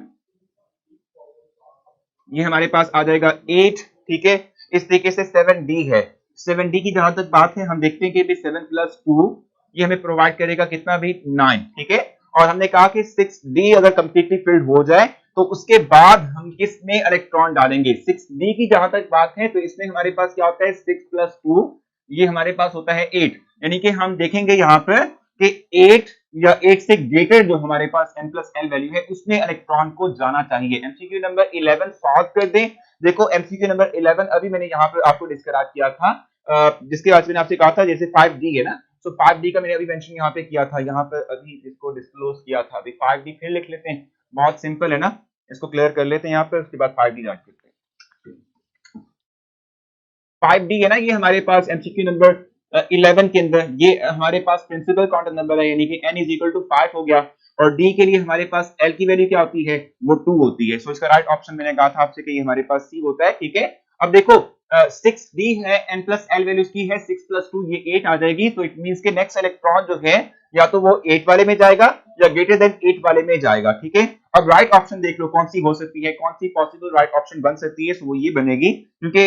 ये हमारे पास आ जाएगा 8, ठीक है। इस तरीके से 7d है, 7d की जहां तक बात है हम देखते हैं कि 7 प्लस 2 ये हमें प्रोवाइड करेगा कितना भी 9, ठीक है। और हमने कहा कि 6d अगर कंप्लीटली फिल्ड हो जाए तो उसके बाद हम किसमें इलेक्ट्रॉन डालेंगे, 6d की जहां तक बात है तो इसमें हमारे पास क्या होता है 6 प्लस 2 ये हमारे पास होता है 8, यानी कि हम देखेंगे यहां पर कि 8 या 8 से ग्रेटर जो हमारे पास n प्लस l वैल्यू है उसमें इलेक्ट्रॉन को जाना चाहिए। एमसीक्यू नंबर 11 सॉल्व कर दें। देखो एमसीक्यू नंबर 11 अभी मैंने यहाँ पर आपको डिस्क्राइब किया था, जिसके बाद मैंने आपसे कहा था जैसे 5d है ना, सो 5d का मैंने अभी मेंशन यहाँ पे किया था, यहाँ पर अभी इसको डिस्क्लोज किया था। अभी 5d फिर लिख लेते हैं, बहुत सिंपल है ना, इसको क्लियर कर लेते हैं यहाँ पर, उसके बाद 5d जांच करते हैं। 5d है ना, ये हमारे पास एमसीक्यू नंबर 11 के अंदर ये हमारे पास प्रिंसिपल क्वांटम नंबर है, यानी कि n इज इक्वल टू 5 हो गया, और d के लिए हमारे पास l की वैल्यू क्या होती है वो 2 होती है। सो इसका राइट ऑप्शन मैंने कहा था आपसे कि ये हमारे पास c होता है, ठीक है। अब देखो 6d है, n प्लस l वैल्यू की है 6 प्लस 2 ये 8 आ जाएगी, तो इट मींस के नेक्स्ट इलेक्ट्रॉन जो है या तो वो 8 वाले में जाएगा या ग्रेटर देन 8 वाले में जाएगा, ठीक है। अब राइट ऑप्शन देख लो कौन सी हो सकती है, कौन सी पॉसिबल राइट ऑप्शन बन सकती है, सो वो ये बनेगी, क्योंकि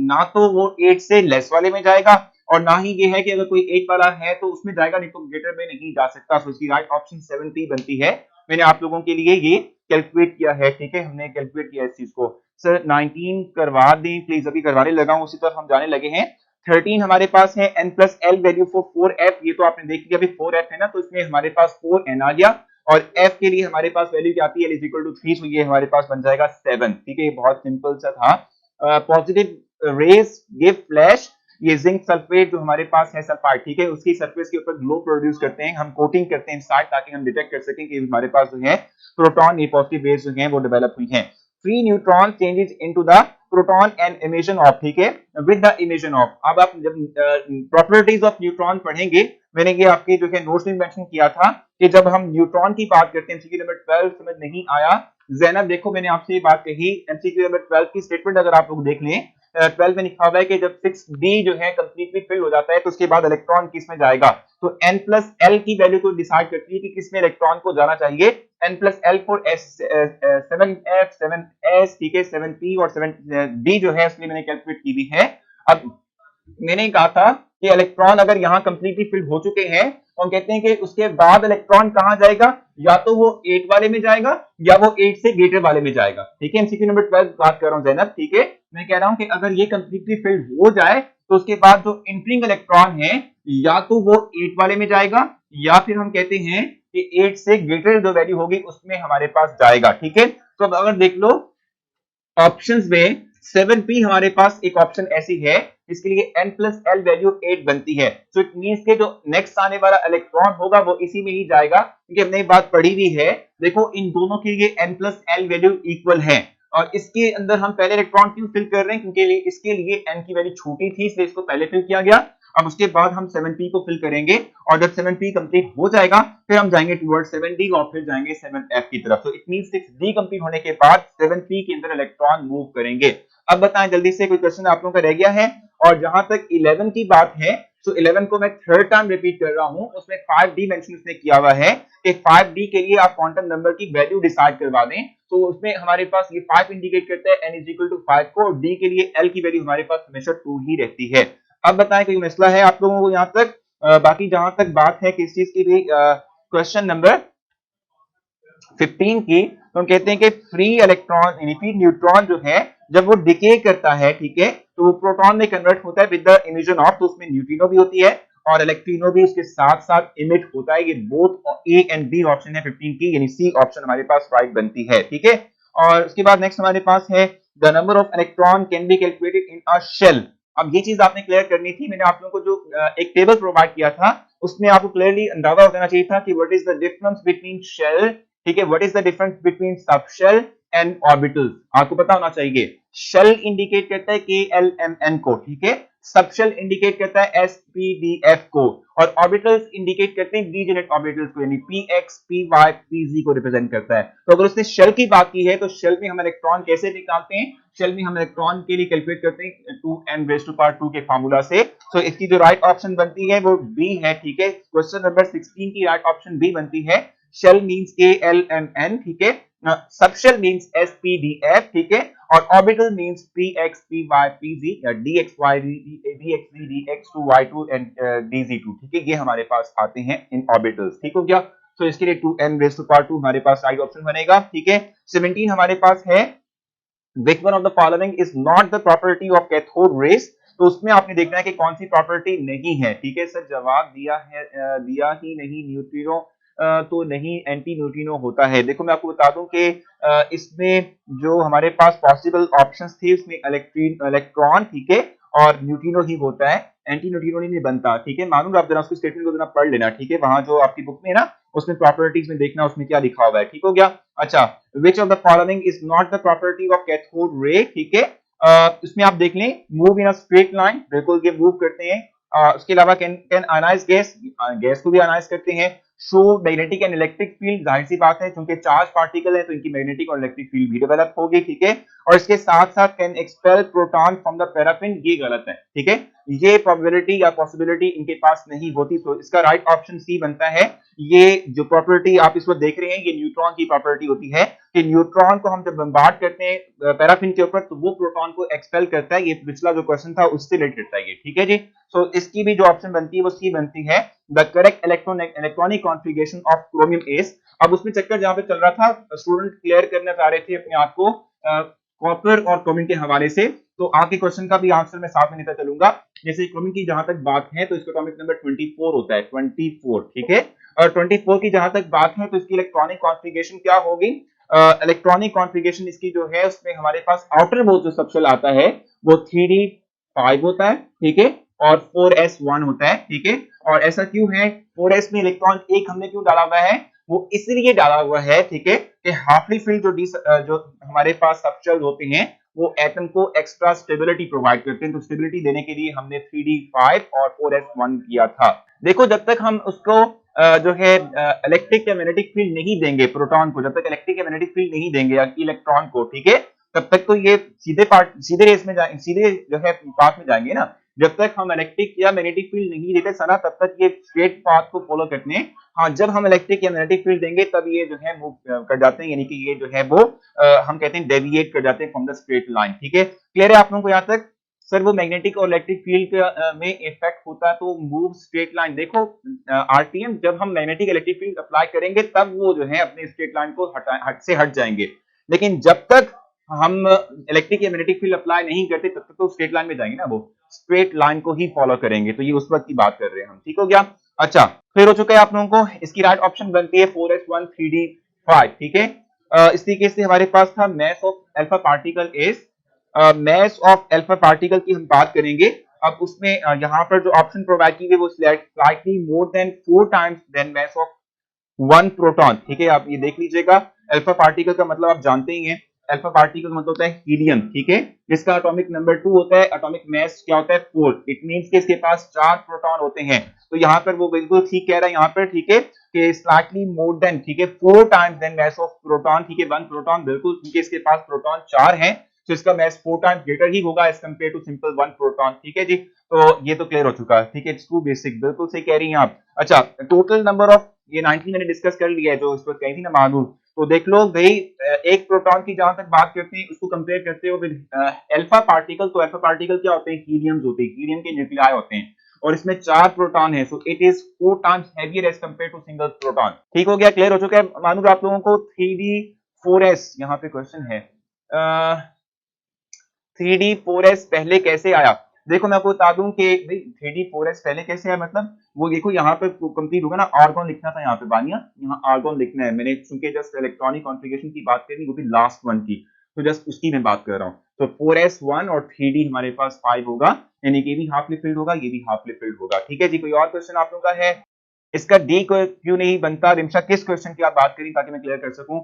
ना तो वो 8 से लेस वाले में जाएगा और ना ही ये है कि अगर कोई 8 वाला है तो उसमें जाएगा, नहीं तो ग्रेटर में नहीं जा सकता। सो इसकी राइट ऑप्शन 7 बनती है। मैंने आप लोगों के लिए ये कैलकुलेट किया है, ठीक है, हमने कैलकुलेट किया इस चीज को। सर 19 करवा दें प्लीज, अभी करवाने लगा हूं, उसी तरफ हम जाने लगे हैं। 13 हमारे पास है n plus l value for 4f, ये तो आपने देख लिया, अभी 4f है ना, तो इसमें हमारे पास 4n आ गया, और f के लिए हमारे पास वैल्यू क्या आती है l इज इक्वल टू 3, सो ये हमारे पास बन जाएगा 7, ठीक है। ये बहुत सिंपल सा था। पॉजिटिव रेज गिव फ्लैश, ये जिंक सल्फेट जो हमारे पास है सल्फाइड, ठीक है, उसकी सरफेस के ऊपर ग्लो प्रोड्यूस करते हैं, हम कोटिंग करते हैं इनसाइड ताकि हम डिटेक्ट कर सकें कि हमारे पास जो है प्रोटॉन ये पॉजिटिव रेज जो हैं वो डेवलप हुई हैं। Free neutron changes into the proton and emission of, ठीक है, विद द इमिशन ऑफ। अब आप जब प्रॉपर्टीज ऑफ न्यूट्रॉन पढ़ेंगे, मैंने ये आपके जो है नोट्स में मेंशन किया था कि जब हम न्यूट्रॉन की बात करते हैं, एमसीक्यू नंबर 12 समझ नहीं आया जैनब, देखो मैंने आपसे ये बात कही, एमसीक्यू नंबर 12 की स्टेटमेंट अगर आप लोग देख लें, 12 में लिखा हुआ है कि जब 6d जो है कंप्लीटली फिल हो जाता है तो उसके बाद इलेक्ट्रॉन किस में जाएगा, तो n प्लस एल की वैल्यू को डिसाइड करती है कि किस में इलेक्ट्रॉन को जाना चाहिए। n plus L for S 7f 7s, ठीक है, 7p और 7d जो है इसलिए मैंने कैलकुलेट की भी है। अब मैंने कहा था कि इलेक्ट्रॉन अगर यहाँ कंप्लीटली फिल हो चुके हैं तो हम कहते हैं कि उसके बाद इलेक्ट्रॉन कहां जाएगा, या तो वो 8 वाले में जाएगा या वो 8 से ग्रेटर वाले में जाएगा, ठीक है। एमसीक्यू नंबर 12 बात कर रहा हूं जैनब, ठीक है। मैं कह रहा हूं कि अगर ये कंप्लीटली फिल हो जाए तो उसके बाद जो इंटरिंग इलेक्ट्रॉन है या तो वो 8 वाले में जाएगा या फिर हम कहते हैं कि 8 से ग्रेटर जो वैल्यू होगी उसमें हमारे पास जाएगा, ठीक है। तो अब अगर देख लो ऑप्शंस में 7p हमारे पास एक ऑप्शन ऐसी है इसके लिए n प्लस एल वैल्यू 8 बनती है, सो इट मींस के जो नेक्स्ट आने वाला इलेक्ट्रॉन होगा वो इसी में ही जाएगा, क्योंकि हमने बात पढ़ी हुई है। देखो इन दोनों के लिए n plus L value equal है और इसके अंदर हम पहले इलेक्ट्रॉन क्यों फिल कर रहे हैं, क्योंकि इसके लिए n की वैल्यू छोटी थी इसलिए इसको पहले फिल किया गया। अब उसके बाद हम 7p को फिल करेंगे और जब 7p कंप्लीट हो जाएगा फिर हम जाएंगे टुवर्ड 7d और फिर जाएंगे 7f की तरफ। तो इट मींस 6d कंप्लीट होने के बाद 7p के अंदर इलेक्ट्रॉन मूव करेंगे। अब बताएं जल्दी से, कोई क्वेश्चन आप लोगों का रह गया है? और जहां तक 11 की बात है, तो 11 को मैं थर्ड टाइम रिपीट कर रहा हूं, उसमें 5d मेंशन उसने किया हुआ है कि 5d के लिए आप क्वांटम नंबर की वैल्यू डिसाइड करवा दें, तो उसमें हमारे पास ये 5 इंडिकेट करता है n इज इक्वल टू 5 को, और d के लिए l की वैल्यू हमारे पास हमेशा 2 ही रहती है। अब बताएं कोई मसला है आप लोगों को यहां तक? बाकी जहां तक बात है किस चीज की भी, क्वेश्चन नंबर 15 की, तो हम कहते हैं कि फ्री इलेक्ट्रॉन यानी फ्री न्यूट्रॉन जो है जब वो डिके करता है, ठीक है, तो वो प्रोटॉन में कन्वर्ट होता है विद द इमिशन ऑफ, तो उसमें न्यूट्रिनो भी होती है और इलेक्ट्रिनो भी उसके साथ साथ इमिट होता है। ये both A and B option है 15 की, यानी सी ऑप्शन हमारे पास राइट बनती है, ठीक है। और उसके बाद नेक्स्ट हमारे पास है the number of electron can be calculated in a shell. अब ये चीज आपने क्लियर करनी थी, मैंने आप लोगों को जो एक टेबल प्रोवाइड किया था उसमें आपको क्लियरली अंदाजा हो जाना चाहिए था कि what is the difference between shell, ठीक है, what is the difference between subshell and orbitals, आपको पता होना चाहिए। शेल इंडिकेट करता है KLMN को, ठीक है, सबशेल इंडिकेट करता है SPDF को, और ऑर्बिटल्स इंडिकेट करते हैं डीजेनेरेट ऑर्बिटल्स को, यानी PX PY PZ को रिप्रेजेंट करता है। तो अगर उसने शेल की बात की है तो शेल में हम इलेक्ट्रॉन कैसे निकालते हैं, शेल में हम इलेक्ट्रॉन के लिए कैलकुलेट करते हैं 2n⁻² के फार्मूला से। तो इसकी जो राइट ऑप्शन बनती है वो बी है, ठीक है। क्वेश्चन नंबर 16 की राइट ऑप्शन बी बनती है। शेल मींस KLMN, ठीक है, सबशेल मींस SPDF, ठीक है, और orbital means PX PY PZ या DXY DXZ DX2 Y2 and DZ2, ठीक है, ये हमारे पास आते हैं इन ऑर्बिटल्स, ठीक हो गया। तो इसके लिए 2n⁻² हमारे पास राइट ऑप्शन बनेगा, ठीक है। 17 हमारे पास है which one of the following is not the property of cathode rays, तो उसमें आपने देखना है कि कौन सी प्रॉपर्टी नहीं है, ठीक है। सर जवाब दिया है, दिया ही नहीं, न्यूट्रिनो तो नहीं, एंटी न्यूट्रिनो होता है। देखो मैं आपको बता दूं कि इसमें जो हमारे पास पॉसिबल ऑप्शंस थे उसमें इलेक्ट्रॉन, ठीक है, और न्यूट्रिनो ही होता है, एंटी न्यूट्रिनो नहीं बनता, ठीक है। मालूम आप जरा उसकी स्टेटमेंट को जरा पढ़ लेना, ठीक है, वहां जो आपकी बुक में है ना उसमें प्रॉपर्टीज में देखना उसमें क्या लिखा हुआ है, ठीक हो गया। अच्छा, which of the following is not the property of cathode ray, ठीक है, इसमें आप देख लें move in a straight line, बिल्कुल ये मूव करते हैं। उसके अलावा कैन आयनाइज गैस, गैस को भी आयनाइज करते हैं। Show magnetic and electric field, जाहिर सी बात है क्योंकि चार्ज पार्टिकल है तो इनकी मैग्नेटिक और इलेक्ट्रिक फील्ड भी डेवलप होगी, ठीक है। और इसके साथ साथ can expel proton from the paraffin, ये गलत है, ठीक है, ये प्रोबेबिलिटी या पॉसिबिलिटी इनके पास नहीं होती, तो इसका राइट ऑप्शन सी बनता है। ये जो प्रॉपर्टी आप इस वक्त देख रहे हैं ये न्यूट्रॉन की प्रॉपर्टी होती है कि न्यूट्रॉन को हम जब बम्बार्ड करते हैं पैराफिन के ऊपर तो वो प्रोटॉन को एक्सपेल करता है। ये पिछला जो क्वेश्चन था उससे रिलेटेड था ये, ठीक है जी। सो इसकी भी जो ऑप्शन बनती है वो सी बनती है, the correct electronic configuration of chromium S. अब उसमें चक्कर जहां पे चल रहा था, स्टूडेंट क्लियर करना चाह रहे थे अपने आप को कॉपर और क्रोमियम के हवाले से, तो आगे क्वेश्चन का भी आंसर मैं साथ में लेता चलूंगा। जैसे क्रोमियम की जहां तक बात है तो इसका एटॉमिक नंबर 24 होता है, 24, ठीक है, और 24 की जहां तक बात है तो इसकी इलेक्ट्रॉनिक कॉन्फ़िगरेशन क्या होगी, इलेक्ट्रॉनिक कॉन्फ़िगरेशन इसकी जो है उसमें हमारे पास आउटर मोस्ट जो सबशेल आता है वो 3d5 होता है, ठीक है, और 4s1 होता है, ठीक है। और ऐसा क्यों है, 4s में इलेक्ट्रॉन एक हमने क्यों डाला हुआ है, वो इसलिए डाला हुआ है, ठीक है, कि हाफली फील्ड जो हमारे पास सबशेल होते हैं वो एटम को एक्स्ट्रा स्टेबिलिटी प्रोवाइड करते हैं। तो स्टेबिलिटी देने के लिए हमने 3d5 और 4s1 किया था। देखो जब तक हम उसको जो है इलेक्ट्रिक या मैग्नेटिक फील्ड नहीं देंगे प्रोटॉन को, जब तक इलेक्ट्रिक या मैग्नेटिक फील्ड नहीं देंगे या इलेक्ट्रॉन को, ठीक है, तब तक तो ये सीधे रेस में जाए, सीधे जो है पाथ में जाएंगे ना। जब तक हम इलेक्ट्रिक या मैग्नेटिक फील्ड नहीं देते सना, तब तक ये स्ट्रेट पाथ को फॉलो करते हैं। हाँ, जब हम इलेक्ट्रिक या मैग्नेटिक फील्ड देंगे तब ये जो है मूव कर जाते हैं, यानी कि ये जो है वो हम कहते हैं डेविएट कर जाते हैं फ्रॉम द स्ट्रेट लाइन। ठीक है, क्लियर है आप लोगों को यहाँ तक? सर वो मैग्नेटिक और इलेक्ट्रिक फील्ड में इफेक्ट होता है तो मूव स्ट्रेट लाइन। देखो आरटीएम, जब हम मैग्नेटिक इलेक्ट्रिक फील्ड अप्लाई करेंगे तब वो जो है अपने स्ट्रेट लाइन को हट जाएंगे, लेकिन जब तक हम इलेक्ट्रिक या मैग्नेटिक फील्ड अप्लाई नहीं करते तब तक तो स्ट्रेट लाइन में जाएंगे ना, वो स्ट्रेट लाइन को ही फॉलो करेंगे। तो ये उस वक्त की बात कर रहे हैं हम, ठीक हो गया। अच्छा, क्लियर हो चुका है आप लोगों को? इसकी राइट ऑप्शन बनती है 4s1 3d5। ठीक है, इस तरीके से हमारे पास था mass of alpha particle is, mass of alpha particle की हम बात करेंगे। अब उसमें यहाँ पर जो ऑप्शन प्रोवाइड की गई वो slightly more than 4 times than mass of 1 proton. ठीक है, आप ये देख लीजिएगा, अल्फा पार्टिकल का मतलब आप जानते ही हैं, अल्फा पार्टिकल मतलब होता है हीलियम। ठीक है, जिसका एटॉमिक नंबर 2 होता है, एटॉमिक मास क्या होता है 4। इट मींस कि इसके पास 4 प्रोटॉन होते हैं। तो यहाँ पर वो बिल्कुल ठीक कह रहा है यहाँ पर, ठीक है, कि स्लाइटली मोर देन, ठीक है, 4 times than mass of proton. ठीक है, 1 प्रोटॉन, बिल्कुल, क्योंकि इसके पास प्रोटॉन 4 हैं तो इसका मास 4 टाइम्स ग्रेटर ही होगा as compare to simple 1 proton. ठीक है जी, तो ये तो क्लियर हो चुका है। ठीक है, इट्स टू बेसिक, बिल्कुल सही कह रही हैं आप। अच्छा, टोटल नंबर ऑफ, ये 19 मैंने डिस्कस कर लिया है जो इस वक्त कही थी ना मानूर, तो देख लो भाई, एक प्रोटॉन की जहां तक बात करते हैं उसको कंपेयर करते हो विद अल्फा पार्टिकल। तो अल्फा पार्टिकल क्या होते हैं? हीलियम्स होते हैं, हीलियम के न्यूक्लियाई होते हैं, और इसमें 4 प्रोटॉन है, so it is 4 times heavier as compare to single proton. ठीक हो गया, क्लियर हो चुका है मानूर आप लोगों को? 3d4s यहाँ पे क्वेश्चन है, 3d4s पहले कैसे आया? देखो मैं आपको बता दूं कि भाई 3d4s पहले कैसे आया, मतलब वो देखो यहाँ पे कंप्लीट होगा ना, आर्गॉन लिखना था यहाँ पे बानिया, यहाँ आर्गॉन लिखना है। मैंने चूंकि जस्ट इलेक्ट्रॉनिक कॉन्फ़िगरेशन की बात करी, वो भी लास्ट वन की, तो जस्ट उसकी मैं बात कर रहा हूँ। तो 4s1 और 3d हमारे पास 5 होगा, यानी कि ये भी हाफली फिल्ड होगा, ये भी हाफली फिल्ड होगा। ठीक है जी, कोई और क्वेश्चन आप लोगों का है? इसका डी क्यों नहीं बनता? रिमशा, किस क्वेश्चन की आप बात करें ताकि मैं क्लियर कर सकूं?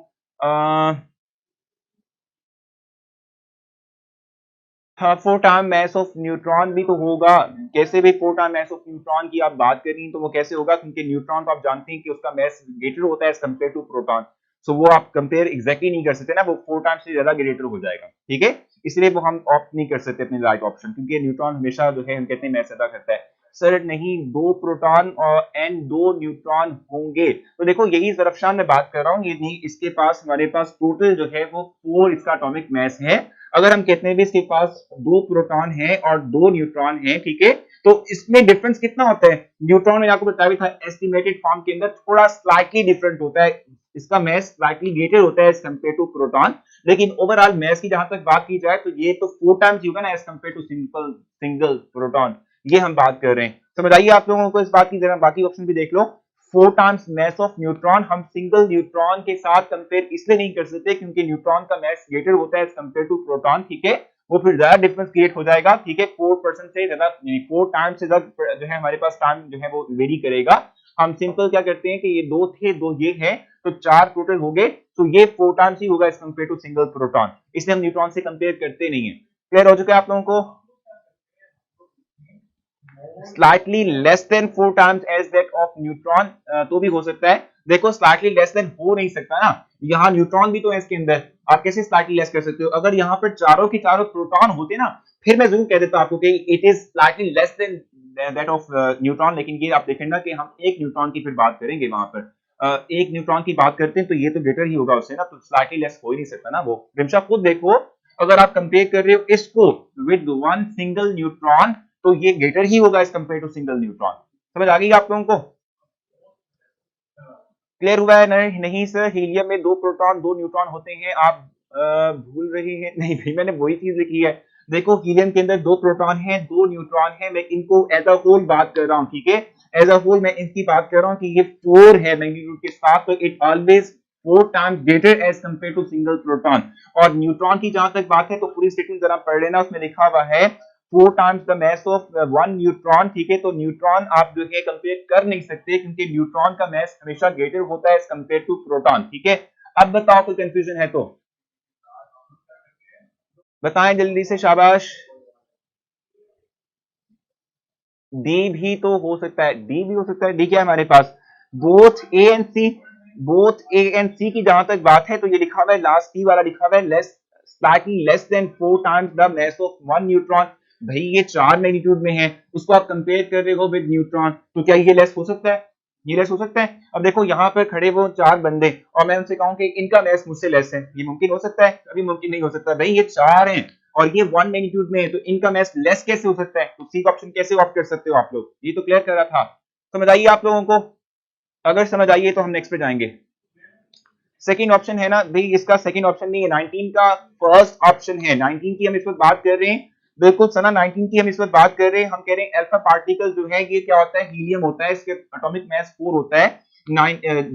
हाँ, 4 टाइम मास ऑफ न्यूट्रॉन भी तो होगा। कैसे भी 4 टाइम मास ऑफ न्यूट्रॉन की आप बात कर रही हैं तो वो कैसे होगा? क्योंकि न्यूट्रॉन तो आप जानते हैं कि उसका मास ग्रेटर होता है एज कंपेयर टू प्रोटॉन। सो वो आप कंपेयर एग्जैक्टली नहीं कर सकते ना, वो 4 टाइम्स से ज्यादा ग्रेटर हो जाएगा। ठीक है, इसलिए वो हम ऑप्ट नहीं कर सकते अपने राइट ऑप्शन, क्योंकि न्यूट्रॉन हमेशा जो है हम कहते हैं मास ज्यादा करता है। सर नहीं, 2 प्रोटॉन और एंड 2 न्यूट्रॉन होंगे। तो देखो यही जरफशान मैं बात कर रहा हूँ, ये नहीं, इसके पास हमारे पास टोटल जो है वो 4 इसका एटॉमिक मास है। अगर हम कहते हैं भी इसके पास 2 प्रोटॉन है और 2 न्यूट्रॉन है, ठीक है, तो इसमें डिफरेंस कितना होता है? न्यूट्रॉन में आपको बताया भी था एस्टिमेटेड फॉर्म के अंदर थोड़ा स्लाइटली डिफरेंट होता है, इसका मास स्लाइटली ग्रेटर होता है एज कंपेयर टू प्रोटॉन, लेकिन ओवरऑल मास की जहां तक बात की जाए तो ये तो 4 टाइम्स ही होगा ना as compare to single proton. ये हम बात कर रहे हैं, समझ आइए आप लोगों को इस बात की? जरा बाकी ऑप्शन भी देख लो। 4 टाइम्स मास ऑफ न्यूट्रॉन हम सिंगल न्यूट्रॉन के साथ कंपेयर इसलिए नहीं कर सकते क्योंकि न्यूट्रॉन का मास ग्रेटर होता है एज कंपेयर टू प्रोटॉन। ठीक है, वो फिर ज्यादा डिफरेंस क्रिएट हो जाएगा। ठीक है, 4% से ज्यादा, 4 टाइम्स से ज्यादा जो है हमारे पास टाइम जो है वो वेरी करेगा। हम सिंपल क्या करते हैं कि ये 2 थे, 2 ये है, तो 4 टोटल हो गए, तो ये 4 टाइम्स ही होगा as compare to single proton, इसलिए हम न्यूट्रॉन से कंपेयर करते नहीं है। क्लियर हो चुका है आप लोगों को? Slightly less than 4 times as that of neutron, तो भी हो सकता है। देखो स्लाइटली लेस देन हो नहीं सकता ना, यहाँ न्यूट्रॉन भी तो है इसके अंदर, आप कैसे स्लाइटली लेस कर सकते हो? अगर यहाँ पर चारों की चारों प्रोटॉन होते ना, फिर मैं जरूर कह देता आपको कि it is slightly less then that of neutron, लेकिन ये आप देखें ना कि हम एक न्यूट्रॉन की फिर बात करेंगे वहां पर, एक न्यूट्रॉन की बात करते हैं तो ये तो ग्रेटर ही होगा उससे ना, तो स्लाइटली लेस हो ही नहीं सकता ना वो। रिमशा खुद देखो, अगर आप कंपेयर कर रहे हो इसको विद 1 सिंगल न्यूट्रॉन तो ये ग्रेटर ही होगा as compare to single neutron. समझ आ गई आप लोगों को? क्लियर हुआ है? नहीं नहीं सर, हीलियम में 2 प्रोटॉन 2 न्यूट्रॉन होते हैं, आप भूल रहे हैं। नहीं भाई, मैंने वही चीज लिखी है। देखो हीलियम के अंदर 2 प्रोटॉन है 2 न्यूट्रॉन है, मैं इनको एज अ होल बात कर रहा हूँ। ठीक है, एज अ होल मैं इनकी बात कर रहा हूँ कि ये 4 है मैग्नीट्यूड के साथ, तो it always 4 times greater as compare to single proton. और न्यूट्रॉन की जहां तक बात है तो पूरी स्टेटमेंट जरा पढ़ लेना, उसमें लिखा हुआ है 4 times the mass of 1 neutron. ठीक है, तो न्यूट्रॉन आप जो है कंपेयर कर नहीं सकते क्योंकि न्यूट्रॉन का मास हमेशा ग्रेटर होता है एज कंपेयर टू प्रोटॉन। ठीक है, अब बताओ कोई कंफ्यूजन है तो? बताएं जल्दी से, शाबाश। डी भी तो हो सकता है, डी भी हो सकता है। डी क्या है हमारे पास? Both A and C. Both A and C की जहां तक बात है तो ये लिखा हुआ है, लास्ट टी वाला लिखा हुआ है, less slightly less than 4 times the mass of one neutron. भाई ये 4 मैग्नीट्यूड में है, उसको आप कंपेयर कर रहे हो विद न्यूट्रॉन, तो क्या ये लेस हो सकता है? ये लेस हो सकता है? अब देखो यहाँ पर खड़े वो 4 बंदे और मैं उनसे कहूं कि इनका मास मुझसे लेस है, ये मुमकिन हो सकता है? कभी मुमकिन नहीं हो सकता। भाई ये 4 हैं और ये 1 मैग्नीट्यूड में है, तो इनका मास लेस कैसे हो सकता है? तो सी का ऑप्शन कैसे ऑप्ट कर सकते हो आप लोग? ये तो क्लियर कर रहा था। समझ आइए आप लोगों को? अगर समझ आइए तो हम नेक्स्ट पे जाएंगे। सेकंड ऑप्शन है ना भाई, इसका सेकंड ऑप्शन नहीं है, 19 का फर्स्ट ऑप्शन है। 19 की हम इस वक्त बात कर रहे हैं, बिल्कुल सना, 19 की हम इस वक्त बात कर रहे हैं। हम कह रहे हैं अल्फा पार्टिकल जो है ये क्या होता है? हीलियम होता है, इसके एटॉमिक मास 4 होता है।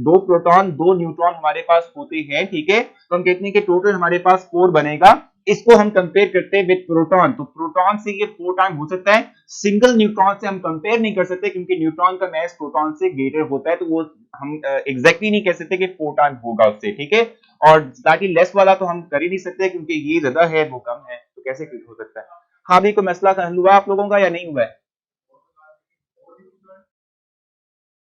2 प्रोटॉन 2 न्यूट्रॉन हमारे पास होते हैं, ठीक है। तो हम कहते हैं कि टोटल हमारे पास 4 बनेगा। इसको हम कंपेयर करते हैं विद प्रोटॉन, तो प्रोटॉन से ये 4 टाइम हो सकता है। सिंगल न्यूट्रॉन से हम कंपेयर नहीं कर सकते क्योंकि न्यूट्रॉन का मास प्रोटॉन से ग्रेटर होता है, तो वो हम एग्जैक्टली नहीं कह सकते कि 4 टाइम होगा उससे, ठीक है। और स्लाइटली लेस वाला तो हम कर ही नहीं सकते क्योंकि ये ज्यादा है वो कम है, तो कैसे हो सकता है? हाँ भी, कोई मसला हल हुआ आप लोगों का या नहीं हुआ है?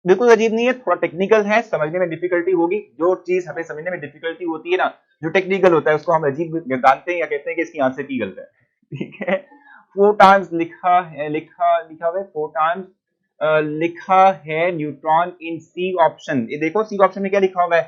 बिल्कुल अजीब नहीं है, थोड़ा टेक्निकल है, समझने में डिफिकल्टी होगी। जो चीज हमें समझने में डिफिकल्टी होती है ना, जो टेक्निकल होता है उसको हम अजीब जानते हैं या कहते हैं कि इसकी आंसर की गलत है, ठीक है। 4 टाइम्स लिखा है, लिखा हुआ है 4 टाइम्स लिखा है न्यूट्रॉन इन सी ऑप्शन। ये देखो सी ऑप्शन में क्या लिखा हुआ है?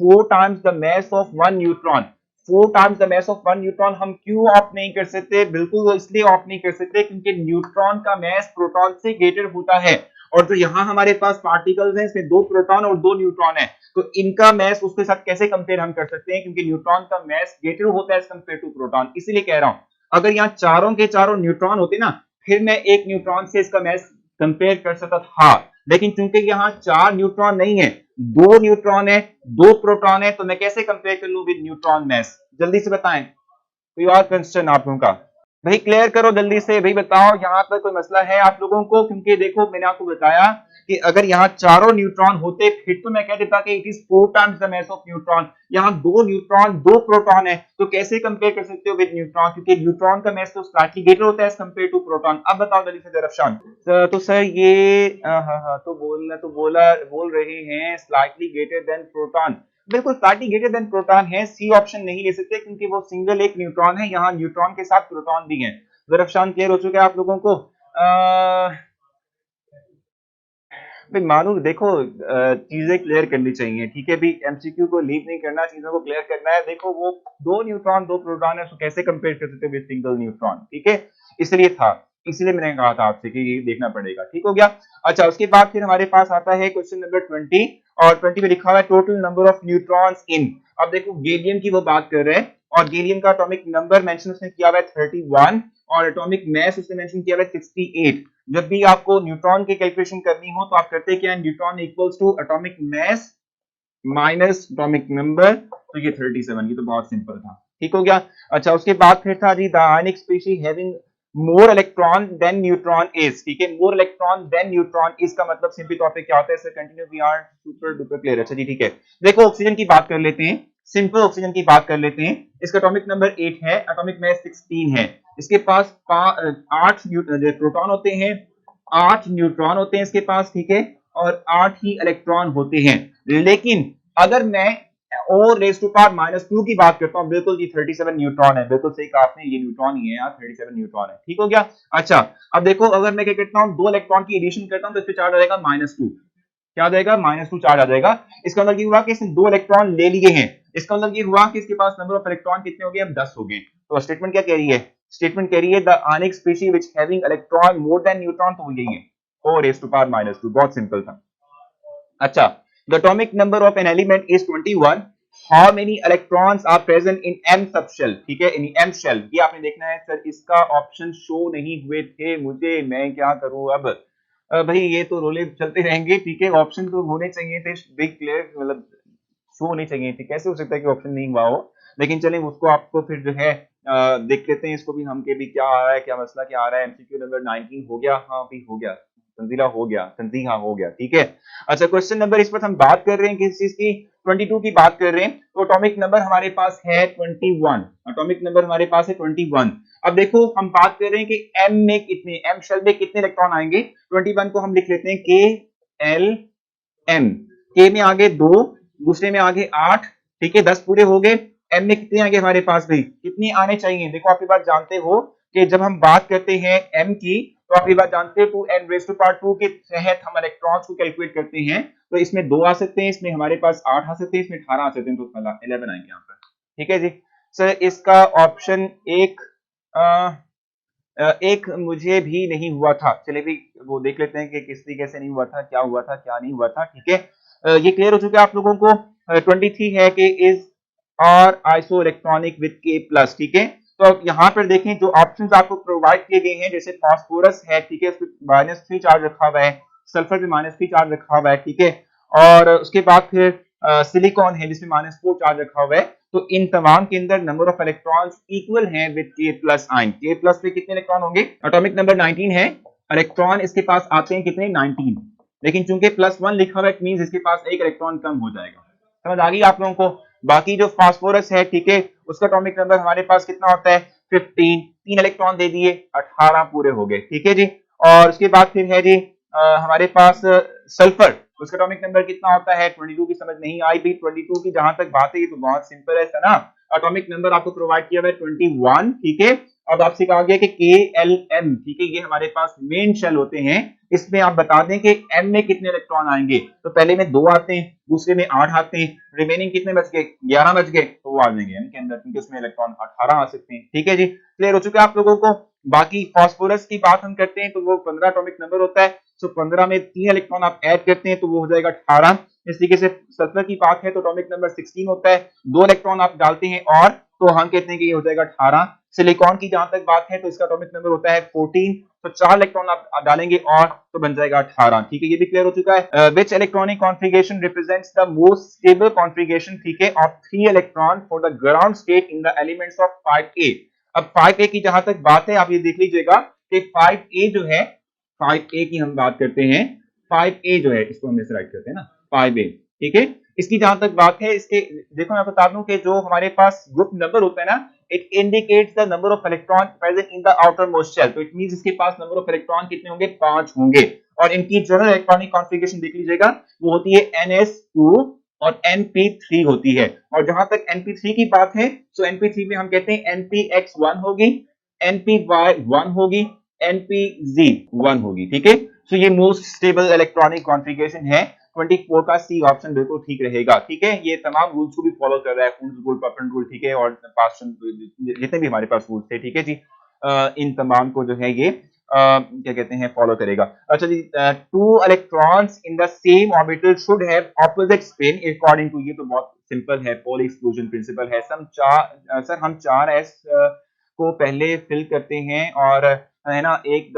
4 times the mass of one neutron. 4 times the mass of one neutron हम क्यों ऑप्ट नहीं कर सकते? बिल्कुल वो इसलिए ऑप्ट नहीं कर सकते क्योंकि न्यूट्रॉन का मास प्रोटॉन से ग्रेटर होता है, और जो यहाँ हमारे पास पार्टिकल्स हैं इसमें 2 प्रोटॉन और 2 न्यूट्रॉन है, तो इनका मास उसके साथ कैसे कंपेयर हम कर सकते हैं? क्योंकि न्यूट्रॉन का मास ग्रेटर होता है एज कंपेयर टू प्रोटॉन, इसीलिए कह रहा हूं। अगर यहाँ चारों के चारों न्यूट्रॉन होते ना, फिर मैं एक न्यूट्रॉन से इसका मास कंपेयर कर सकता था, लेकिन चूंकि यहाँ 4 न्यूट्रॉन नहीं है, 2 न्यूट्रॉन है, 2 प्रोटॉन है, तो मैं कैसे कंपेयर कर लूं विद न्यूट्रॉन मास? जल्दी से बताएं, कोई और क्वेश्चन आप लोगों का? भाई क्लियर करो जल्दी से, भाई बताओ यहाँ पर कोई मसला है आप लोगों को? क्योंकि देखो मैंने आपको बताया कि अगर यहाँ चारों न्यूट्रॉन होते फिर तो मैं कह देता कि it is 4 times the mass of neutron. यहाँ 2 न्यूट्रॉन 2 प्रोटॉन है, तो कैसे कंपेयर कर सकते हो विद न्यूट्रॉन? क्योंकि न्यूट्रॉन का मास तो स्लाइटली ग्रेटर होता है एज कंपेयर टू प्रोटॉन। अब बताओ जल्दी से जरफशान। तो सर ये हाँ तो बोल रहे हैं स्लाइटली ग्रेटर देन प्रोटॉन। बिल्कुल स्लाइटली ग्रेटर देन प्रोटॉन है, सी ऑप्शन नहीं ले सकते क्योंकि वो सिंगल एक न्यूट्रॉन है, यहाँ न्यूट्रॉन के साथ प्रोटॉन भी है। जरफशान क्लियर हो चुका है आप लोगों को? भाई मानू देखो चीजें क्लियर करनी चाहिए, ठीक है भी, एमसीक्यू को लीव नहीं करना, चीजों को क्लियर करना है। देखो वो 2 न्यूट्रॉन 2 प्रोटॉन है, उसको कैसे कंपेयर कर सकते विद सिंगल न्यूट्रॉन, ठीक है। इसलिए था, इसलिए मैंने कहा था आपसे कि ये देखना पड़ेगा, ठीक हो गया। अच्छा उसके बाद फिर हमारे पास आता है क्वेश्चन नंबर 20, और 20 में लिखा हुआ है टोटल नंबर ऑफ न्यूट्रॉन्स इन। अब देखो गैलियम की वो बात कर रहे हैं, और गैलियम का एटॉमिक नंबर मेंशन उसने किया हुआ है 31, और एटॉमिक मास उसने मेंशन किया हुआ है 68। जब भी आपको न्यूट्रॉन की कैलकुलेशन करनी हो तो आप करते क्या है? Neutron equals to atomic mass minus atomic number, तो ये 37, ये तो बहुत सिंपल था, ठीक हो गया। अच्छा उसके बाद फिर था जी the ionic species having more electron than neutron is, ठीक है। More electron than neutron is का मतलब सिंपली तौर पे क्या होता है? Sir continue, we are super duper clear. अच्छा जी ठीक है, देखो ऑक्सीजन की बात कर लेते हैं, सिंपल ऑक्सीजन की बात कर लेते हैं। इसका एटॉमिक नंबर 8 है, एटॉमिक मास 16 है, इसके पास 8 प्रोटॉन होते हैं, 8 न्यूट्रॉन होते हैं इसके पास, ठीक है, और 8 ही इलेक्ट्रॉन होते हैं। लेकिन अगर मैं ओ रेस टू पावर -2 की बात करता हूं, बिल्कुल ये 37 न्यूट्रॉन है, बिल्कुल सही कहा आपने, ये न्यूट्रॉन ही है यार, 37 न्यूट्रॉन है, ठीक हो गया। अच्छा अब देखो अगर मैं क्या करता हूं, 2 इलेक्ट्रॉन की एडिशन करता हूं तो इससे चार्ज आ जाएगा -2, क्या आ जाएगा? -2 चार्ज आ जाएगा। इसका मतलब ये हुआ कि इसने 2 इलेक्ट्रॉन ले लिए हैं, इसका मतलब ये हुआ कि इसके पास नंबर ऑफ इलेक्ट्रॉन कितने हो गए? अब 10 हो गए। तो स्टेटमेंट क्या कह रही है? स्टेटमेंट कह रही है the ionic species which having electron more than neutron, तो यही है ओ रेस टू पावर -2, बहुत सिंपल था। अच्छा the atomic number of an element is 21, how many electrons are present in M subshell, ठीक है, इन एम शेल। ये आपने देखना है। सर इसका ऑप्शन शो नहीं हुए थे मुझे, मैं क्या करूं अब? भाई ये तो रोले चलते रहेंगे, ठीक है, ऑप्शन तो होने चाहिए थे बिग क्लियर, मतलब शो होने चाहिए थे। कैसे हो सकता है कि ऑप्शन नहीं हुआ हो? लेकिन चलें उसको आपको फिर जो है देख लेते हैं इसको भी, हम के भी क्या आ रहा है, क्या मसला क्या आ रहा है। एमसीक्यू नंबर 19 हो गया, हाँ भी हो गया, तंजीला हो गया, तंजीहा हो गया, ठीक है। अच्छा क्वेश्चन नंबर, इस पर हम बात कर रहे हैं किस चीज की? 22 की बात कर रहे हैं तो एटॉमिक नंबर हमारे पास है 21, एटॉमिक नंबर हमारे पास है 21। अब देखो हम बात कर रहे हैं कि m में कितने, m शेल में कितने इलेक्ट्रॉन आएंगे। 21 को हम लिख लेते हैं के एल एम, के में आगे 2, दूसरे में आगे 8, ठीक है 10 पूरे हो गए। m में कितने आगे हमारे पास भाई, कितने आने चाहिए। देखो आप ये बात जानते हो कि जब हम बात करते हैं m की तो आप ये बात जानते हो 2n⁻² के तहत हम इलेक्ट्रॉन्स को कैलकुलेट करते हैं। तो इसमें 2 आ सकते हैं, इसमें हमारे पास 8 आ सकते हैं, इसमें 18 आ सकते हैं, तो 11 आएंगे यहाँ पर। ठीक है जी सर, इसका ऑप्शन एक मुझे भी नहीं हुआ था। चलिए भी वो देख लेते हैं कि किस तरीके से नहीं हुआ था, क्या हुआ था क्या नहीं हुआ था। ठीक है ये क्लियर हो चुका है आप लोगों को। 23 है कि is are isoelectronic with K plus. ठीक है तो अब यहाँ पर देखें जो ऑप्शंस आपको प्रोवाइड किए गए हैं, जैसे फास्फोरस है, ठीक है, उसपे -3 चार्ज रखा हुआ है, सल्फर पे -3 चार्ज रखा हुआ है, ठीक है, और उसके बाद फिर सिलिकॉन है जिसमें -4 चार्ज रखा हुआ है। तो इन तमाम के अंदर नंबर ऑफ इलेक्ट्रॉन्स इक्वल हैं विद के प्लस आयन। के प्लस पे कितने इलेक्ट्रॉन होंगे, एटॉमिक नंबर 19 है, इलेक्ट्रॉन इसके पास आते हैं कितने 19, लेकिन चूंकि +1 लिखा हुआ है इट मींस इसके पास एक इलेक्ट्रॉन कम हो जाएगा। समझ आ गई आप लोगों को। बाकी जो फास्फोरस है, ठीक है, उसका एटॉमिक नंबर हमारे पास कितना होता है 15, 3 इलेक्ट्रॉन दे दिए 18 पूरे हो गए। ठीक है जी, और उसके बाद फिर है जी हमारे पास सल्फर, उसका एटॉमिक नंबर कितना होता है 22 की समझ नहीं आई भी। 22 की जहां तक बात है ये तो बहुत सिंपल है ना, एटॉमिक नंबर आपको प्रोवाइड किया हुआ है 21। ठीक है अब आपसे कहा गया कि के एल एम, ठीक है, ये हमारे पास मेन शेल होते हैं। इसमें आप बता दें कि m में कितने इलेक्ट्रॉन आएंगे। तो पहले में 2 आते हैं, दूसरे में 8 आते हैं, रिमेनिंग कितने बच गए 11 बच गए, तो वो आ जाएंगे इनके अंदर, क्योंकि उसमें इलेक्ट्रॉन 18 आ सकते हैं। ठीक है जी, क्लियर हो चुका है आप लोगों को। बाकी फास्फोरस की बात हम करते हैं तो वो 15 एटॉमिक नंबर होता है। सो 15 में 3 इलेक्ट्रॉन आप ऐड करते हैं तो वो हो जाएगा 18। इस तरीके से सल्फर की बात है तो एटॉमिक नंबर 16 होता है, 2 इलेक्ट्रॉन आप डालते हैं और तो हम कहते हैं कि ये हो जाएगा 18। सिलिकॉन की जहां तक बात है तो इसका एटॉमिक नंबर होता है 14, तो 4 इलेक्ट्रॉन आप डालेंगे और तो बन जाएगा 18। ठीक है ये भी क्लियर हो चुका है। विच electronic configuration represents the most stable configuration, ठीक है, of 3 electron for the ground state in the elements of 5a। अब 5a की जहां तक बात है आप ये देख लीजिएगा कि 5a जो है, 5a की हम बात करते हैं, 5a जो है इसको हम इसे राइट करते हैं ना 5a। ठीक है इसकी जहां तक बात है, इसके देखो मैं बता दूं कि जो हमारे पास ग्रुप नंबर होता है ना, it indicates the number of electron present in the outermost shell. तो इट मींस इसके पास नंबर ऑफ इलेक्ट्रॉन कितने होंगे 5 होंगे। और इनकी जनरल इलेक्ट्रॉनिक कॉन्फ़िगरेशन देख लीजिएगा, वो होती है ns2 और np3 होती है। और जहां तक np3 की बात है, सो np3 में हम कहते हैं npx1 होगी, npy1 होगी, npz1 होगी। ठीक है सो ये मोस्ट स्टेबल इलेक्ट्रॉनिक कॉन्फ़िगरेशन है। 24 का सी ऑप्शन बिल्कुल ठीक रहेगा। ठीक है ये तमाम रूल्स को भी फॉलो कर रहा है, फूड्स रूल, पर्पन रूल, ठीक है, और पास्ट जितने भी हमारे पास रूल्स थे, ठीक है जी, इन तमाम को जो है ये क्या कहते हैं फॉलो करेगा। अच्छा जी, 2 electrons in the same orbital should have opposite spin according to, ये तो बहुत सिंपल है, पोल एक्सक्लूजन प्रिंसिपल है। सर हम 4s को पहले फिल करते हैं और है ना, एक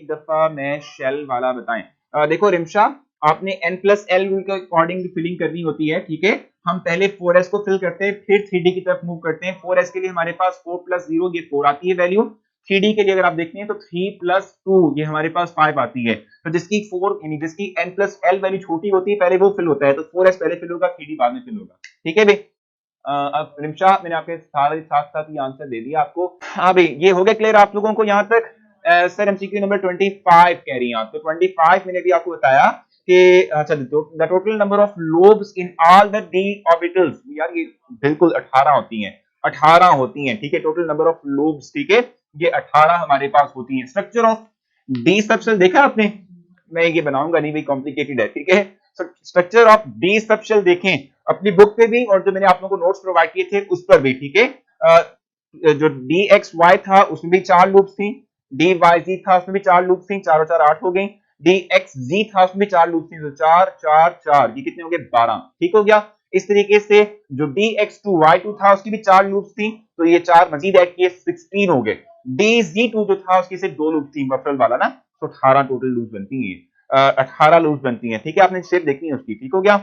दफा मैं शेल वाला बताएं। देखो रिमशा, आपने n+l रूल के अकॉर्डिंग फिलिंग करनी होती है। ठीक है हम पहले 4s को फिल करते हैं, फिर 3d की तरफ मूव करते हैं। 4s के लिए हमारे पास 4 + 0 ये 4 आती है वैल्यू। 3d के लिए अगर आप देखते हैं तो 3 + 2 ये हमारे पास 5 आती है। तो जिसकी 4 यानी जिसकी n+l वैल्यू छोटी होती है पहले वो फिल होता है, तो 4s पहले फिल होगा, 3d बाद में फिल होगा। ठीक है भाई, अब रिमशा मैंने आपके साथ साथ ही आंसर दे दिया आपको। हाँ भाई ये हो गया क्लियर आप लोगों को यहाँ तक। सर एमसीक्यू नंबर 25 कह रही हैं आप, तो 25 मैंने भी आपको बताया कि अच्छा the total number of lobes in all the d orbitals, यार ये बिल्कुल 18 होती हैं, 18 होती हैं। ठीक है टोटल नंबर ऑफ लोब्स, ठीक है ये 18 हमारे पास होती हैं। स्ट्रक्चर ऑफ डी सबशेल देखा आपने, मैं ये बनाऊंगा नहीं भाई कॉम्प्लिकेटेड है। ठीक है स्ट्रक्चर ऑफ डी सबशेल देखें अपनी बुक पे भी, और जो मैंने आप लोगों को नोट्स प्रोवाइड किए थे उस पर भी। ठीक है जो डी एक्स वाई था उसमें भी 4 लूप्स थी, डी वाई जी था उसमें भी 4 लूप्स थी, 4 और 4 8 हो गई। डी एक्स जी था उसमें भी 4 लूप्स थी, तो 4 4 4 ये कितने हो गए 12। ठीक हो गया। इस तरीके से जो d x two y two था उसकी भी 4 लूप्स थी, तो ये 4 मजीद ऐड किए 16 हो गए। डी जी टू जो था उसकी सिर्फ 2 लूप थी मफरल वाला ना, तो 18 टोटल लूप्स बनती है, 18 लूप्स बनती हैं। ठीक है आपने शेप देखनी है उसकी। ठीक हो गया।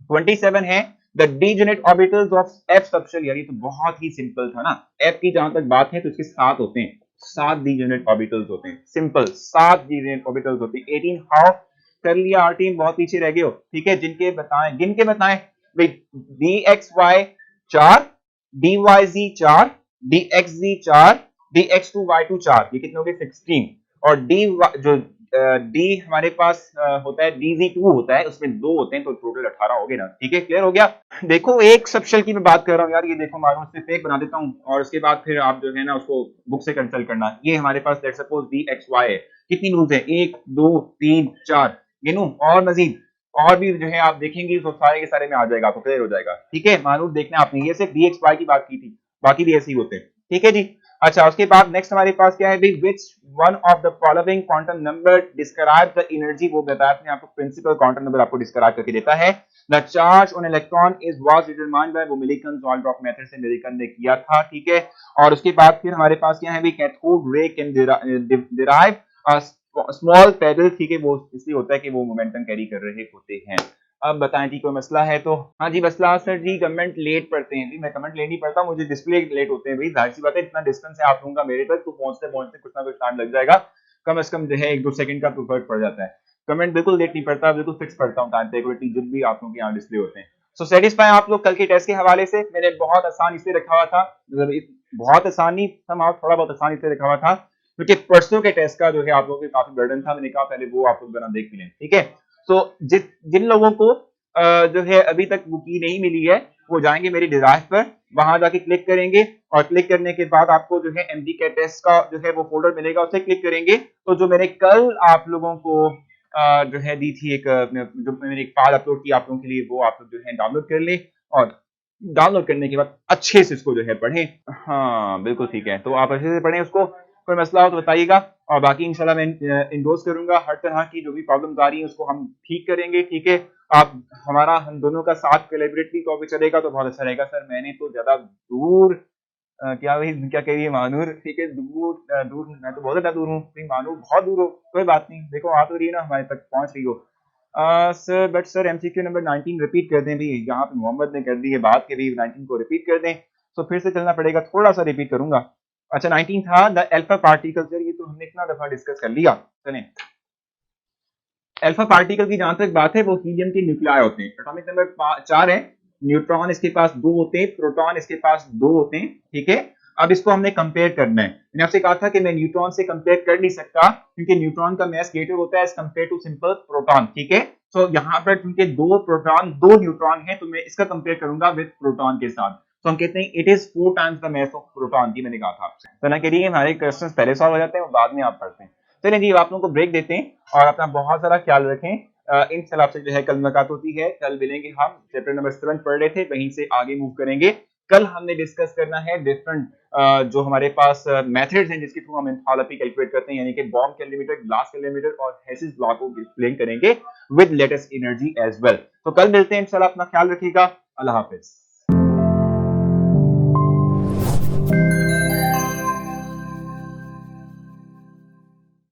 27 है the degenerate orbitals of F subshell, यार ये तो बहुत ही सिंपल था ना। एफ की जहां तक बात है तो इसके 7 होते हैं, 7 डीजेनेरेट ऑर्बिटल्स होते हैं, सिंपल 7 डीजेनेरेट ऑर्बिटल्स होते हैं। 18 हाउ कर लिया आर टीम, बहुत पीछे रह गए हो, ठीक है। जिनके बताएं, गिन के बताएं भाई। D x y 4, d y z 4, d x z 4, d x two y two 4, ये कितने हो गए 16। और डी जो डी हमारे पास होता है डी जी 2 होता है, उसमें 2 होते हैं, तो टोटल 18 हो गए ना, ठीक है। क्लियर हो गया। देखो एक सबशेल की मैं बात कर रहा हूँ यार, ये देखो मानो सिर्फ एक बना देता हूँ और उसके बाद फिर आप जो है ना उसको बुक से कंसल्ट करना। ये हमारे पास let's suppose D x Y है, कितनी रूल्स है 1 2 3 4 गिनूं और मजीद और भी जो है आप देखेंगे तो सारे के सारे में आ जाएगा, आपको क्लियर हो जाएगा, ठीक है। मानो देखना आपने, ये सिर्फ डी एक्स वाई की बात की थी, बाकी भी ऐसे ही होते हैं, ठीक है जी। अच्छा उसके बाद नेक्स्ट हमारे पास क्या है भाई, which one of the following quantum number describe the energy, वो बताया आपने, आपको प्रिंसिपल क्वांटम नंबर आपको डिस्क्राइब करके देता है। The charge on electron is was determined by वो मिलिकन ऑल्ड्रॉफ मेथड से मिलिकन ने किया था, ठीक है। और उसके बाद फिर हमारे पास क्या है भाई, cathode ray can derive small pedal, ठीक है, वो इसलिए होता है कि वो मोमेंटम कैरी कर रहे होते हैं। अब बताएं जी कोई मसला है तो। हाँ जी मसला सर जी कमेंट लेट पढ़ते हैं जी, मैं कमेंट लेट नहीं पढ़ता, मुझे डिस्प्ले लेट होते हैं भाई, जाहिर सी बात है, इतना डिस्टेंस है आप लोगों का मेरे तक, तो पहुंचते पहुंचते कुछ ना कुछ टाइम लग जाएगा, कम से कम जो है 1-2 सेकंड का तो फर्क पड़ जाता है। कमेंट बिल्कुल लेट नहीं पड़ता, बिल्कुल फिक्स पढ़ता हूँ टाइम पे एक्यूरेटली, जब भी आप लोगों के यहाँ डिस्प्ले होते हैं। सो सेटिस्फाई आप लोग कल के टेस्ट के हवाले से, मैंने बहुत आसान इसलिए रखा हुआ था, मतलब बहुत आसानी थोड़ा बहुत आसान इसलिए रखा हुआ था क्योंकि परसों के टेस्ट का जो है आप लोगों को काफी बर्डन था, मैंने कहा पहले वो आप लोग बना देख लें, ठीक है। तो जिन लोगों को जो है अभी तक वो की नहीं मिली है, वो जाएंगे मेरी डिराइव पर, वहां जाके क्लिक करेंगे और क्लिक करने के बाद आपको जो है एमडी के टेस्ट का जो है वो फोल्डर मिलेगा, उसे क्लिक करेंगे तो जो मैंने कल आप लोगों को जो है दी थी एक जो मैंने एक फाइल अपलोड की आप लोगों के लिए, वो आप लोग जो है डाउनलोड कर लें और डाउनलोड करने के बाद अच्छे से इसको जो है पढ़ें। हाँ बिल्कुल ठीक है, तो आप अच्छे से पढ़ें उसको, कोई मसला हो तो बताइएगा। और बाकी इंशाल्लाह मैं इंडोर्स करूंगा, हर तरह की जो भी प्रॉब्लम्स आ रही हैं उसको हम ठीक करेंगे, ठीक है। आप हम दोनों का साथ कोलैबोरेटली तो भी चलेगा तो बहुत अच्छा रहेगा। सर मैंने तो ज्यादा दूर क्या भाई क्या कह रही है मानूर, ठीक है, दूर दूर मैं तो बहुत ज्यादा दूर हूँ, मानूर बहुत दूर हो, कोई बात नहीं, देखो आ तो रही है ना, हमारे तक पहुंच रही हो। Sir but sir MCQ number 19 repeat कर दें भी, यहाँ पे मोहम्मद ने कर दी है बात के भी 19 को रिपीट कर दें, तो फिर से चलना पड़ेगा, थोड़ा सा रिपीट करूंगा। अच्छा 19 था द अल्फा पार्टिकल, सर ये तो हमने इतना दफा डिस्कस कर लिया, चलें। अल्फा पार्टिकल की जहां तक बात है वो हीलियम के न्यूक्लियाई होते हैं, एटॉमिक नंबर 4 है, न्यूट्रॉन इसके पास 2 होते हैं, प्रोटॉन इसके पास 2 होते हैं, ठीक है। अब इसको हमने कंपेयर करना है, मैंने आपसे कहा था कि मैं न्यूट्रॉन से कंपेयर कर नहीं सकता क्योंकि न्यूट्रॉन का मास ग्रेटर होता है as compare to simple proton, ठीक है। तो यहाँ पर क्योंकि 2 प्रोटॉन 2 न्यूट्रॉन है तो मैं इसका कंपेयर करूंगा विद प्रोटॉन के साथ, तो हम कहते हैं it is 4 times the mass of proton की, मैंने कहा था आपसे, तो ना करिए हमारे क्वेश्चंस पहले सॉल्व हो जाते हैं और बाद में आप पढ़ते हैं। चलिए जी आप लोगों को ब्रेक देते हैं और अपना बहुत सारा ख्याल रखें। इंशाल्लाह आपसे जो है कल मुलाकात होती है, कल मिलेंगे हम, चैप्टर नंबर 7 पढ़ रहे थे, वहीं से आगे मूव करेंगे। कल हमने डिस्कस करना है डिफरेंट जो हमारे पास मेथड्स हैं जिसके थ्रू हम एंथैल्पी कैलकुलेट करते हैं, यानी कि बॉम्ब कैलरीमीटर, ग्लास कैलरीमीटर और हेसिस लॉ को एक्सप्लेन करेंगे with latest energy as well. तो कल मिलते हैं इंशाल्लाह, अपना ख्याल रखिएगा, अल्लाह हाफिज।